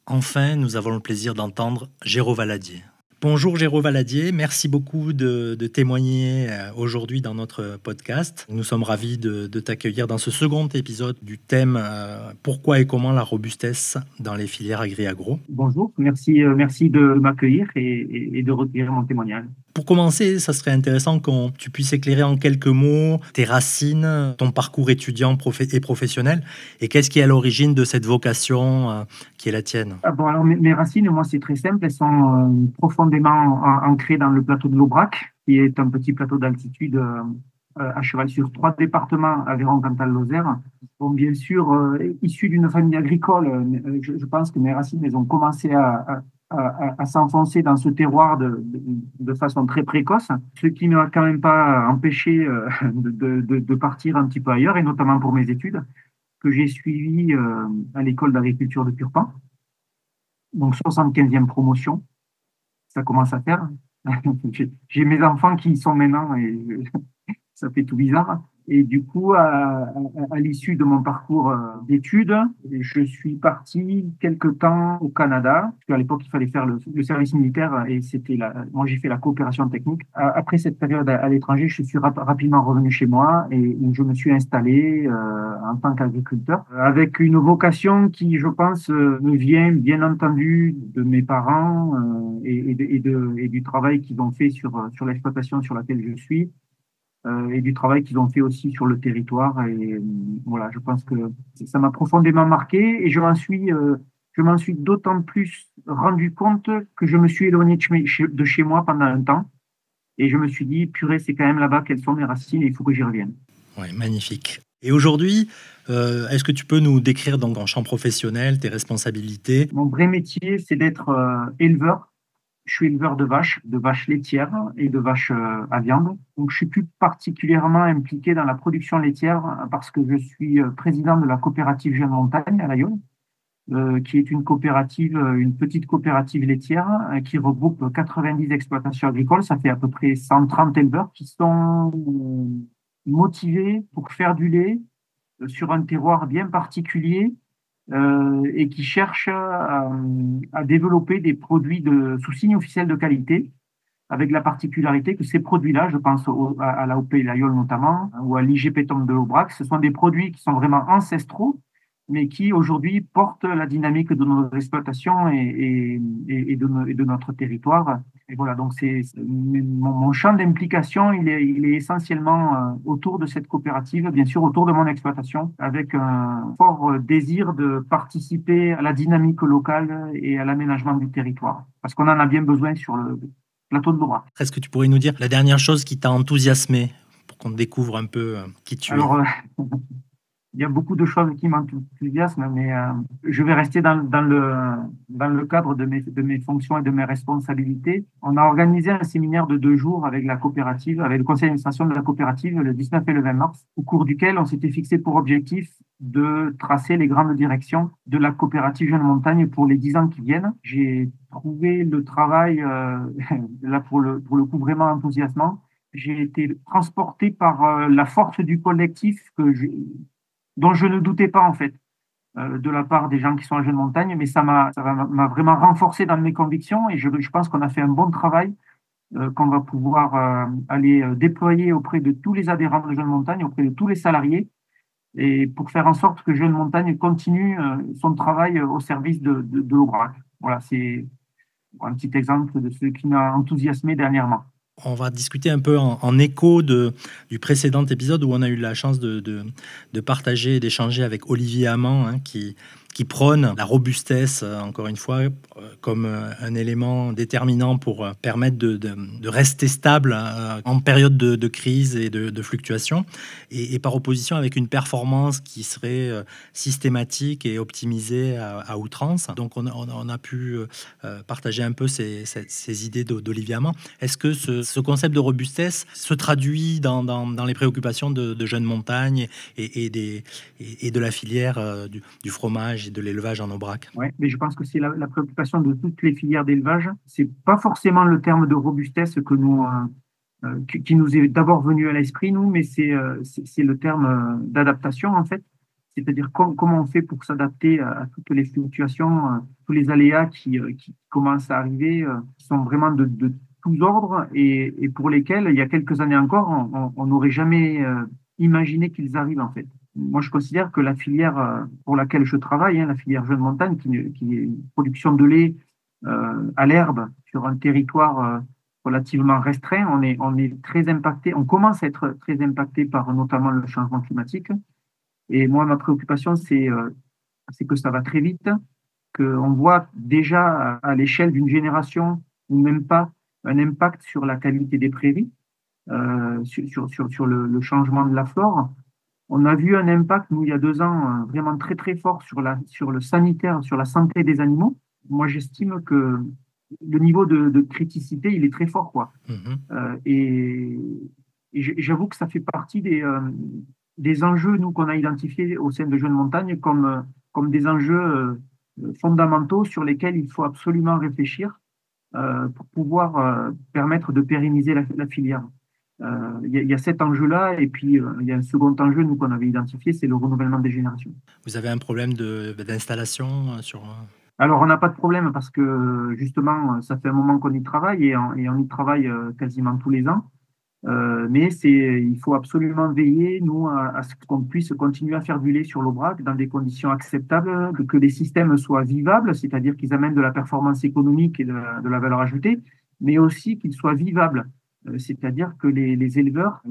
Speaker 1: Enfin, nous avons le plaisir d'entendre Géraud Valadier. Bonjour Géraud Valadier, merci beaucoup de témoigner aujourd'hui dans notre podcast. Nous sommes ravis de t'accueillir dans ce second épisode du thème pourquoi et comment la robustesse dans les filières agri-agro.
Speaker 5: Bonjour, merci de m'accueillir et de recueillir mon témoignage.
Speaker 1: Pour commencer, ça serait intéressant que tu puisses éclairer en quelques mots tes racines, ton parcours étudiant et professionnel, et qu'est-ce qui est à l'origine de cette vocation qui est la tienne.
Speaker 5: Alors mes racines, moi, c'est très simple, elles sont profondément ancrées dans le plateau de l'Aubrac, qui est un petit plateau d'altitude à cheval sur 3 départements, Aveyron, Cantal, Lozère. Bon, bien sûr, issu d'une famille agricole, je pense que mes racines, elles ont commencé à s'enfoncer dans ce terroir de façon très précoce, ce qui ne m'a quand même pas empêché de partir un petit peu ailleurs, et notamment pour mes études, que j'ai suivies à l'école d'agriculture de Purpan. Donc 75e promotion, ça commence à faire. J'ai mes enfants qui y sont maintenant et ça fait tout bizarre. Et du coup, à l'issue de mon parcours d'études, je suis parti quelque temps au Canada. Parce qu'à l'époque, il fallait faire le service militaire et moi, j'ai fait la coopération technique. Après cette période à l'étranger, je suis rapidement revenu chez moi et je me suis installé en tant qu'agriculteur avec une vocation qui, je pense, me vient bien entendu de mes parents et du travail qu'ils ont fait sur l'exploitation sur laquelle je suis. Et du travail qu'ils ont fait aussi sur le territoire. Et voilà, je pense que ça m'a profondément marqué et je m'en suis d'autant plus rendu compte que je me suis éloigné de chez moi pendant un temps. Et je me suis dit, purée, c'est quand même là-bas qu'elles sont mes racines et il faut que j'y revienne.
Speaker 1: Oui, magnifique. Et aujourd'hui, est-ce que tu peux nous décrire donc en champ professionnel tes responsabilités?
Speaker 5: Mon vrai métier, c'est d'être éleveur. Je suis éleveur de vaches laitières et de vaches à viande. Donc, je suis plus particulièrement impliqué dans la production laitière parce que je suis président de la coopérative Jeune Montagne à l'Aïol, qui est une petite coopérative laitière qui regroupe 90 exploitations agricoles. Ça fait à peu près 130 éleveurs qui sont motivés pour faire du lait sur un terroir bien particulier. Et qui cherchent à développer des produits sous signe officiel de qualité, avec la particularité que ces produits-là, je pense à l'AOP l'Aïol notamment, ou à l'IGP Tom de l'Aubrac, ce sont des produits qui sont vraiment ancestraux, mais qui aujourd'hui portent la dynamique de nos exploitations et de notre territoire. Et voilà, donc mon champ d'implication, il est essentiellement autour de cette coopérative, bien sûr autour de mon exploitation, avec un fort désir de participer à la dynamique locale et à l'aménagement du territoire, parce qu'on en a bien besoin sur le plateau de l'Aubrac.
Speaker 1: Est-ce que tu pourrais nous dire la dernière chose qui t'a enthousiasmé pour qu'on découvre un peu qui tu es.
Speaker 5: Alors, il y a beaucoup de choses qui m'enthousiasment, mais je vais rester dans le cadre de mes fonctions et de mes responsabilités. On a organisé un séminaire de 2 jours avec la coopérative, avec le conseil d'administration de la coopérative, le 19 et le 20 mars, au cours duquel on s'était fixé pour objectif de tracer les grandes directions de la coopérative Jeunes Montagnes pour les 10 ans qui viennent. J'ai trouvé le travail, là pour le coup, vraiment enthousiasmant. J'ai été transporté par la force du collectif dont je ne doutais pas en fait, de la part des gens qui sont à Jeunes Montagnes, mais ça m'a vraiment renforcé dans mes convictions et je pense qu'on a fait un bon travail qu'on va pouvoir aller déployer auprès de tous les adhérents de Jeunes Montagnes, auprès de tous les salariés, et pour faire en sorte que Jeunes Montagnes continue son travail au service de l'Aubrac. Voilà, c'est un petit exemple de ce qui m'a enthousiasmé dernièrement.
Speaker 1: On va discuter un peu en écho du précédent épisode où on a eu la chance de partager et d'échanger avec Olivier Amand, qui prône la robustesse, encore une fois, comme un élément déterminant pour permettre de rester stable en période de crise et de fluctuation, et par opposition avec une performance qui serait systématique et optimisée à outrance. Donc on a pu partager un peu ces idées d'Olivier Amand. Est-ce que ce concept de robustesse se traduit dans les préoccupations de Jeunes Montagnes et de la filière du fromage et de l'élevage en Aubrac?
Speaker 5: Oui, mais je pense que c'est la préoccupation de toutes les filières d'élevage. C'est pas forcément le terme de robustesse qui nous est d'abord venu à l'esprit, nous, mais c'est le terme d'adaptation, en fait. C'est-à-dire comment on fait pour s'adapter à toutes les fluctuations, tous les aléas qui commencent à arriver, qui sont vraiment de tous ordres et pour lesquels, il y a quelques années encore, on n'aurait jamais imaginé qu'ils arrivent, en fait. Moi, je considère que la filière pour laquelle je travaille, la filière Jeunes Montagnes, qui est une production de lait à l'herbe sur un territoire relativement restreint, on est très impacté, on commence à être très impacté par notamment le changement climatique. Et moi, ma préoccupation, c'est que ça va très vite, qu'on voit déjà à l'échelle d'une génération ou même pas un impact sur la qualité des prairies, sur le changement de la flore. On a vu un impact, nous, il y a 2 ans, vraiment très, très fort sur le sanitaire, sur la santé des animaux. Moi, j'estime que le niveau de criticité, il est très fort, quoi. Et j'avoue que ça fait partie des enjeux, nous, qu'on a identifiés au sein de Jeunes Montagnes comme des enjeux fondamentaux sur lesquels il faut absolument réfléchir pour pouvoir permettre de pérenniser la filière. Il y a cet enjeu-là, et puis il y a un second enjeu, nous, qu'on avait identifié, c'est le renouvellement des générations.
Speaker 1: Vous avez un problème d'installation sur...
Speaker 5: Alors, on n'a pas de problème parce que, justement, ça fait un moment qu'on y travaille et on y travaille quasiment tous les ans. Mais il faut absolument veiller, nous, à ce qu'on puisse continuer à faire du lait sur l'Aubrac dans des conditions acceptables, que les systèmes soient vivables, c'est-à-dire qu'ils amènent de la performance économique et de la valeur ajoutée, mais aussi qu'ils soient vivables. C'est-à-dire que les éleveurs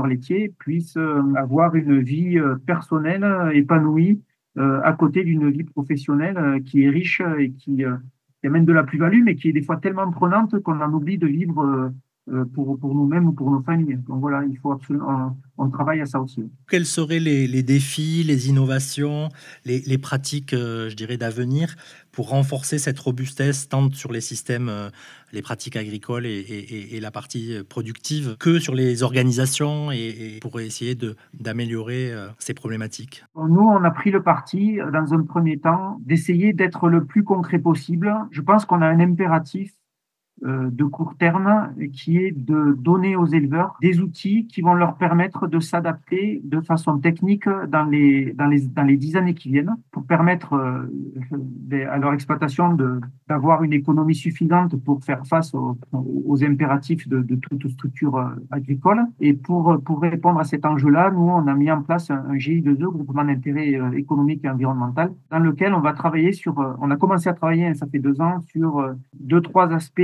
Speaker 5: laitiers puissent avoir une vie personnelle épanouie à côté d'une vie professionnelle qui est riche et qui amène de la plus-value, mais qui est des fois tellement prenante qu'on en oublie de vivre pour nous-mêmes ou pour nos familles. Donc voilà, il faut absolument, on travaille à ça aussi.
Speaker 1: Quels seraient les défis, les innovations, les pratiques, je dirais, d'avenir pour renforcer cette robustesse tant sur les systèmes, les pratiques agricoles et la partie productive que sur les organisations et pour essayer d'améliorer ces problématiques?
Speaker 5: Nous, on a pris le parti, dans un premier temps, d'essayer d'être le plus concret possible. Je pense qu'on a un impératif de court terme qui est de donner aux éleveurs des outils qui vont leur permettre de s'adapter de façon technique dans les 10 années qui viennent pour permettre à leur exploitation d'avoir une économie suffisante pour faire face aux impératifs de toute structure agricole. Et pour répondre à cet enjeu-là, nous, on a mis en place un GI2E, groupement d'intérêt économique et environnemental, dans lequel on va travailler on a commencé à travailler, ça fait 2 ans, sur 2-3 aspects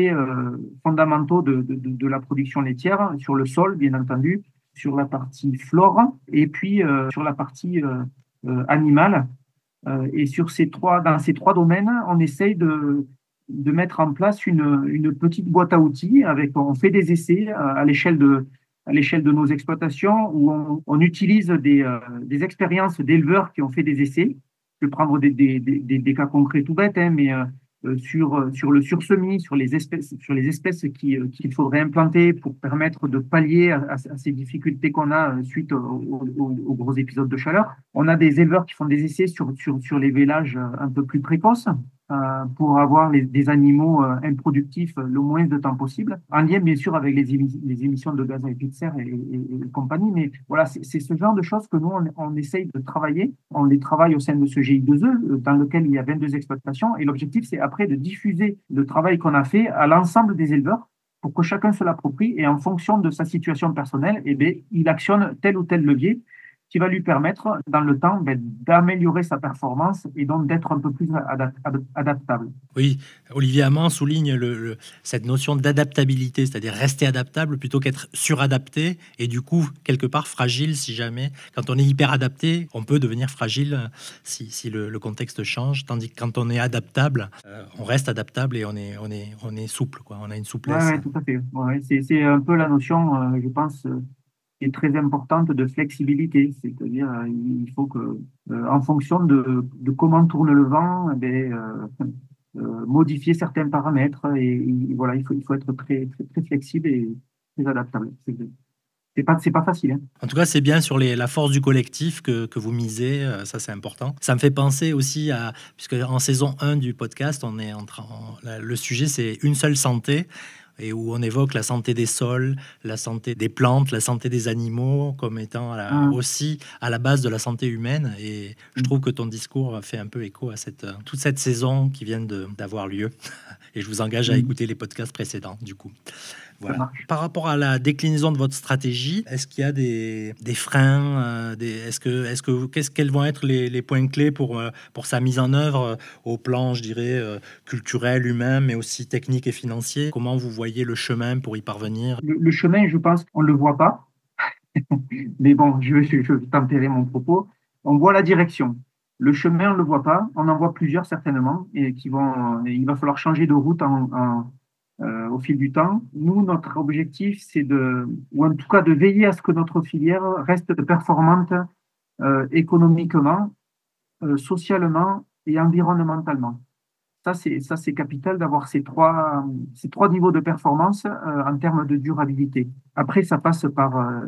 Speaker 5: fondamentaux de la production laitière, sur le sol, bien entendu, sur la partie flore, et puis sur la partie animale. Et dans ces 3 domaines, on essaye de mettre en place une petite boîte à outils. On fait des essais à l'échelle à l'échelle de nos exploitations où on utilise des expériences d'éleveurs qui ont fait des essais. Je vais prendre des cas concrets tout bêtes, hein, mais sur le sursemis, sur les espèces qu'il faudrait implanter pour permettre de pallier à ces difficultés qu'on a suite aux gros épisodes de chaleur. On a des éleveurs qui font des essais sur les vélages un peu plus précoces pour avoir des animaux improductifs le moins de temps possible, en lien bien sûr avec les émissions de gaz à effet de serre et compagnie. Mais voilà, c'est ce genre de choses que nous, on essaye de travailler. On les travaille au sein de ce GI2E, dans lequel il y a 22 exploitations. Et l'objectif, c'est après de diffuser le travail qu'on a fait à l'ensemble des éleveurs pour que chacun se l'approprie et en fonction de sa situation personnelle, eh bien, il actionne tel ou tel levier qui va lui permettre, dans le temps, d'améliorer sa performance et donc d'être un peu plus adaptable.
Speaker 1: Oui, Olivier Amand souligne cette notion d'adaptabilité, c'est-à-dire rester adaptable plutôt qu'être suradapté et du coup, quelque part, fragile si jamais. Quand on est hyper adapté, on peut devenir fragile si le contexte change, tandis que quand on est adaptable, on reste adaptable et on est souple, quoi. On a une souplesse.
Speaker 5: Oui, tout à fait. Ouais, c'est un peu la notion, je pense, est très importante de flexibilité, c'est-à-dire il faut que, en fonction de comment tourne le vent, modifier certains paramètres et voilà, il faut être très, très, très flexible et très adaptable. C'est pas facile. Hein.
Speaker 1: En tout cas, c'est bien sur la force du collectif que vous misez, ça c'est important. Ça me fait penser aussi puisque en saison 1 du podcast, le sujet c'est une seule santé, et où on évoque la santé des sols, la santé des plantes, la santé des animaux, comme étant aussi à la base de la santé humaine. Et je trouve que ton discours fait un peu écho à toute cette saison qui vient d'avoir lieu. Et je vous engage à écouter les podcasts précédents, du coup. Voilà. Par rapport à la déclinaison de votre stratégie, est-ce qu'il y a des freins quels vont être les points clés pour sa mise en œuvre au plan, je dirais, culturel, humain, mais aussi technique et financier? Comment vous voyez le chemin pour y parvenir?
Speaker 5: Le chemin, je pense qu'on ne le voit pas. Mais bon, je vais tempérer mon propos. On voit la direction. Le chemin, on ne le voit pas. On en voit plusieurs, certainement, et il va falloir changer de route au fil du temps. Nous, notre objectif, c'est ou en tout cas de veiller à ce que notre filière reste performante économiquement, socialement et environnementalement. Ça, c'est capital d'avoir ces trois niveaux de performance en termes de durabilité. Après, ça passe par,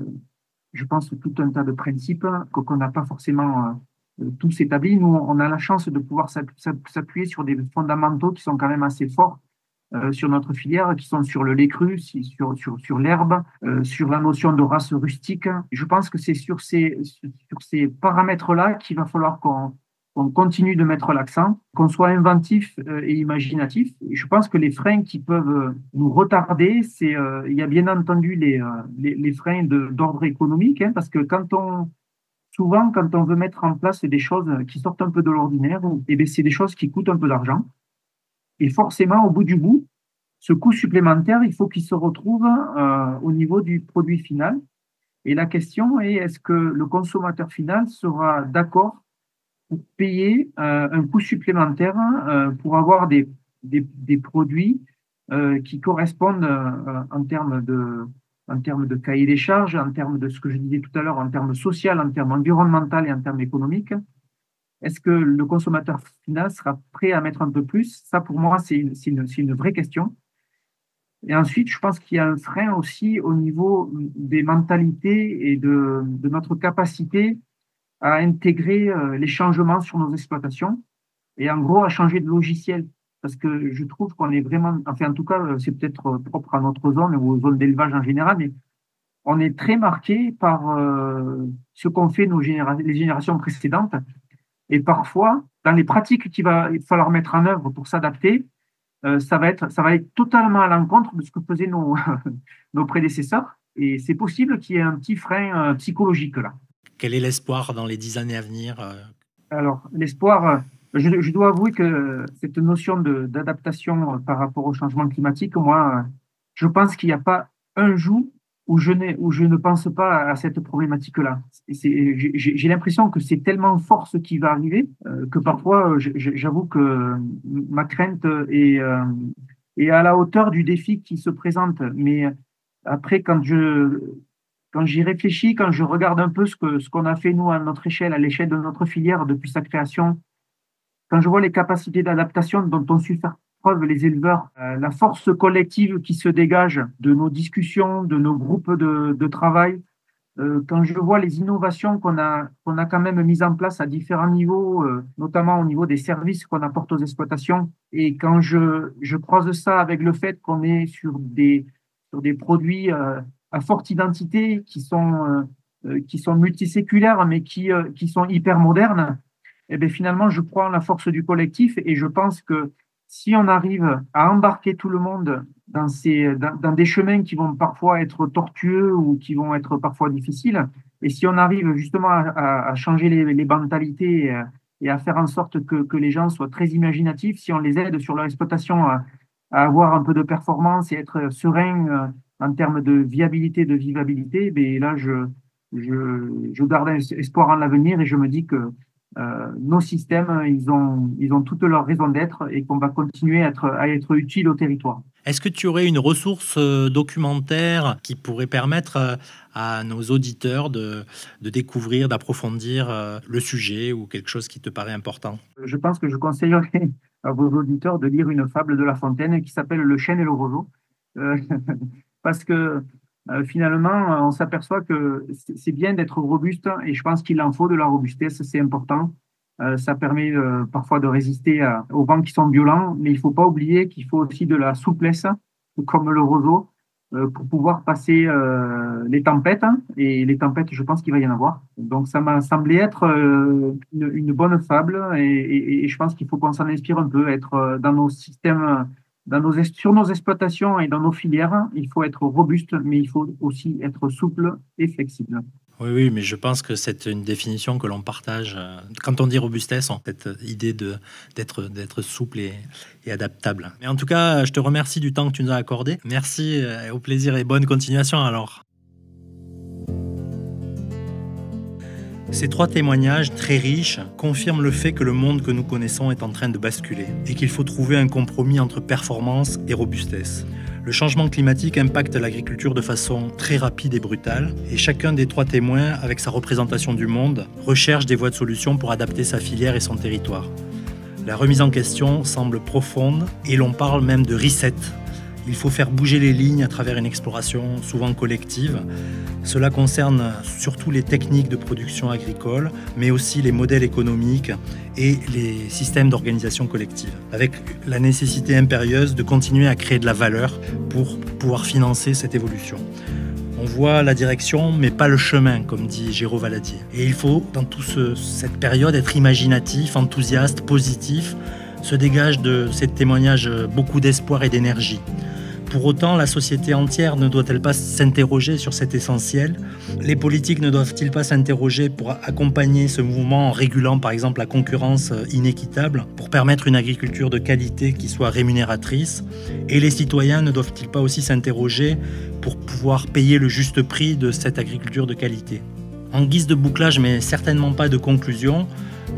Speaker 5: je pense, tout un tas de principes qu'on n'a pas forcément tous établis. Nous, on a la chance de pouvoir s'appuyer sur des fondamentaux qui sont quand même assez forts sur notre filière, qui sont sur le lait cru, sur l'herbe, sur la notion de race rustique. Je pense que c'est sur ces paramètres-là qu'il va falloir qu'on continue de mettre l'accent, qu'on soit inventif et imaginatif. Et je pense que les freins qui peuvent nous retarder, il y a bien entendu les freins d'ordre économique, hein, parce que souvent, quand on veut mettre en place des choses qui sortent un peu de l'ordinaire, c'est des choses qui coûtent un peu d'argent. Et forcément, au bout du bout, ce coût supplémentaire, il faut qu'il se retrouve au niveau du produit final. Et la question est, est-ce que le consommateur final sera d'accord pour payer un coût supplémentaire pour avoir des produits qui correspondent en termes de cahier des charges, en termes de ce que je disais tout à l'heure, en termes social, en termes environnemental et en termes économiques. Est-ce que le consommateur final sera prêt à mettre un peu plus? Ça, pour moi, c'est une vraie question. Et ensuite, je pense qu'il y a un frein aussi au niveau des mentalités et de notre capacité à intégrer les changements sur nos exploitations et en gros à changer de logiciel. Parce que je trouve qu'on est vraiment, enfin en tout cas, c'est peut-être propre à notre zone ou aux zones d'élevage en général, mais on est très marqué par ce qu'ont fait les générations précédentes. Et parfois, dans les pratiques qu'il va falloir mettre en œuvre pour s'adapter, ça va être totalement à l'encontre de ce que faisaient nos prédécesseurs. Et c'est possible qu'il y ait un petit frein psychologique là.
Speaker 1: Quel est l'espoir dans les 10 années à venir?
Speaker 5: Alors, l'espoir, je dois avouer que cette notion d'adaptation par rapport au changement climatique, moi, je pense qu'il n'y a pas un jour où je ne pense pas à cette problématique-là. J'ai l'impression que c'est tellement fort ce qui va arriver que parfois, j'avoue que ma crainte est à la hauteur du défi qui se présente. Mais après, quand quand j'y réfléchis, quand je regarde un peu ce qu'on a fait nous à notre échelle, à l'échelle de notre filière depuis sa création, quand je vois les capacités d'adaptation dont ont su faire preuve les éleveurs, la force collective qui se dégage de nos discussions, de nos groupes de travail, quand je vois les innovations qu'on a quand même mises en place à différents niveaux, notamment au niveau des services qu'on apporte aux exploitations, et quand je croise ça avec le fait qu'on est sur des produits à forte identité qui sont multiséculaires mais qui sont hyper modernes, et bien finalement je crois en la force du collectif et je pense que si on arrive à embarquer tout le monde dans des chemins qui vont parfois être tortueux ou qui vont être parfois difficiles, et si on arrive justement à changer les mentalités et à faire en sorte que les gens soient très imaginatifs, si on les aide sur leur exploitation à avoir un peu de performance et être serein en termes de viabilité, de vivabilité, ben là je garde espoir en l'avenir et je me dis que nos systèmes, ils ont toute leur raison d'être et qu'on va continuer à être utile au territoire.
Speaker 1: Est-ce que tu aurais une ressource documentaire qui pourrait permettre à nos auditeurs de découvrir, d'approfondir le sujet ou quelque chose qui te paraît important?
Speaker 5: Je pense que je conseillerais à vos auditeurs de lire une fable de La Fontaine qui s'appelle Le chêne et le roseau. Parce que finalement, on s'aperçoit que c'est bien d'être robuste et je pense qu'il en faut de la robustesse, c'est important. Ça permet parfois de résister aux vents qui sont violents, mais il ne faut pas oublier qu'il faut aussi de la souplesse, comme le roseau, pour pouvoir passer les tempêtes. Et les tempêtes, je pense qu'il va y en avoir. Donc, ça m'a semblé être une bonne fable et je pense qu'il faut qu'on s'en inspire un peu, être dans nos systèmes, sur nos exploitations et dans nos filières. Il faut être robuste, mais il faut aussi être souple et flexible.
Speaker 1: Oui, mais je pense que c'est une définition que l'on partage. Quand on dit robustesse, cette idée d'être souple et adaptable. Mais en tout cas, je te remercie du temps que tu nous as accordé. Merci, au plaisir et bonne continuation alors. Ces 3 témoignages très riches confirment le fait que le monde que nous connaissons est en train de basculer et qu'il faut trouver un compromis entre performance et robustesse. Le changement climatique impacte l'agriculture de façon très rapide et brutale, et chacun des 3 témoins, avec sa représentation du monde, recherche des voies de solution pour adapter sa filière et son territoire. La remise en question semble profonde, et l'on parle même de reset. Il faut faire bouger les lignes à travers une exploration souvent collective. Cela concerne surtout les techniques de production agricole, mais aussi les modèles économiques et les systèmes d'organisation collective, avec la nécessité impérieuse de continuer à créer de la valeur pour pouvoir financer cette évolution. On voit la direction, mais pas le chemin, comme dit Géraud Valadier. Et il faut, dans toute cette période, être imaginatif, enthousiaste, positif. Se dégage de ces témoignages beaucoup d'espoir et d'énergie. Pour autant, la société entière ne doit-elle pas s'interroger sur cet essentiel? Les politiques ne doivent-ils pas s'interroger pour accompagner ce mouvement en régulant par exemple la concurrence inéquitable pour permettre une agriculture de qualité qui soit rémunératrice? Et les citoyens ne doivent-ils pas aussi s'interroger pour pouvoir payer le juste prix de cette agriculture de qualité? En guise de bouclage, mais certainement pas de conclusion,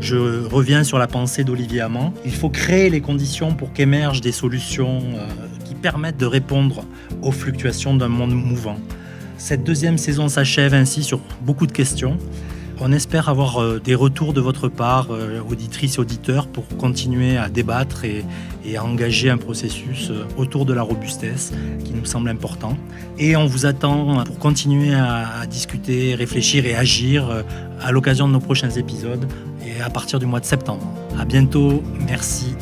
Speaker 1: je reviens sur la pensée d'Olivier Amand. Il faut créer les conditions pour qu'émergent des solutions qui permettent de répondre aux fluctuations d'un monde mouvant. Cette 2e saison s'achève ainsi sur beaucoup de questions. On espère avoir des retours de votre part, auditrices et auditeurs, pour continuer à débattre et à engager un processus autour de la robustesse qui nous semble important. Et on vous attend pour continuer à discuter, réfléchir et agir à l'occasion de nos prochains épisodes et à partir du mois de septembre. À bientôt, merci.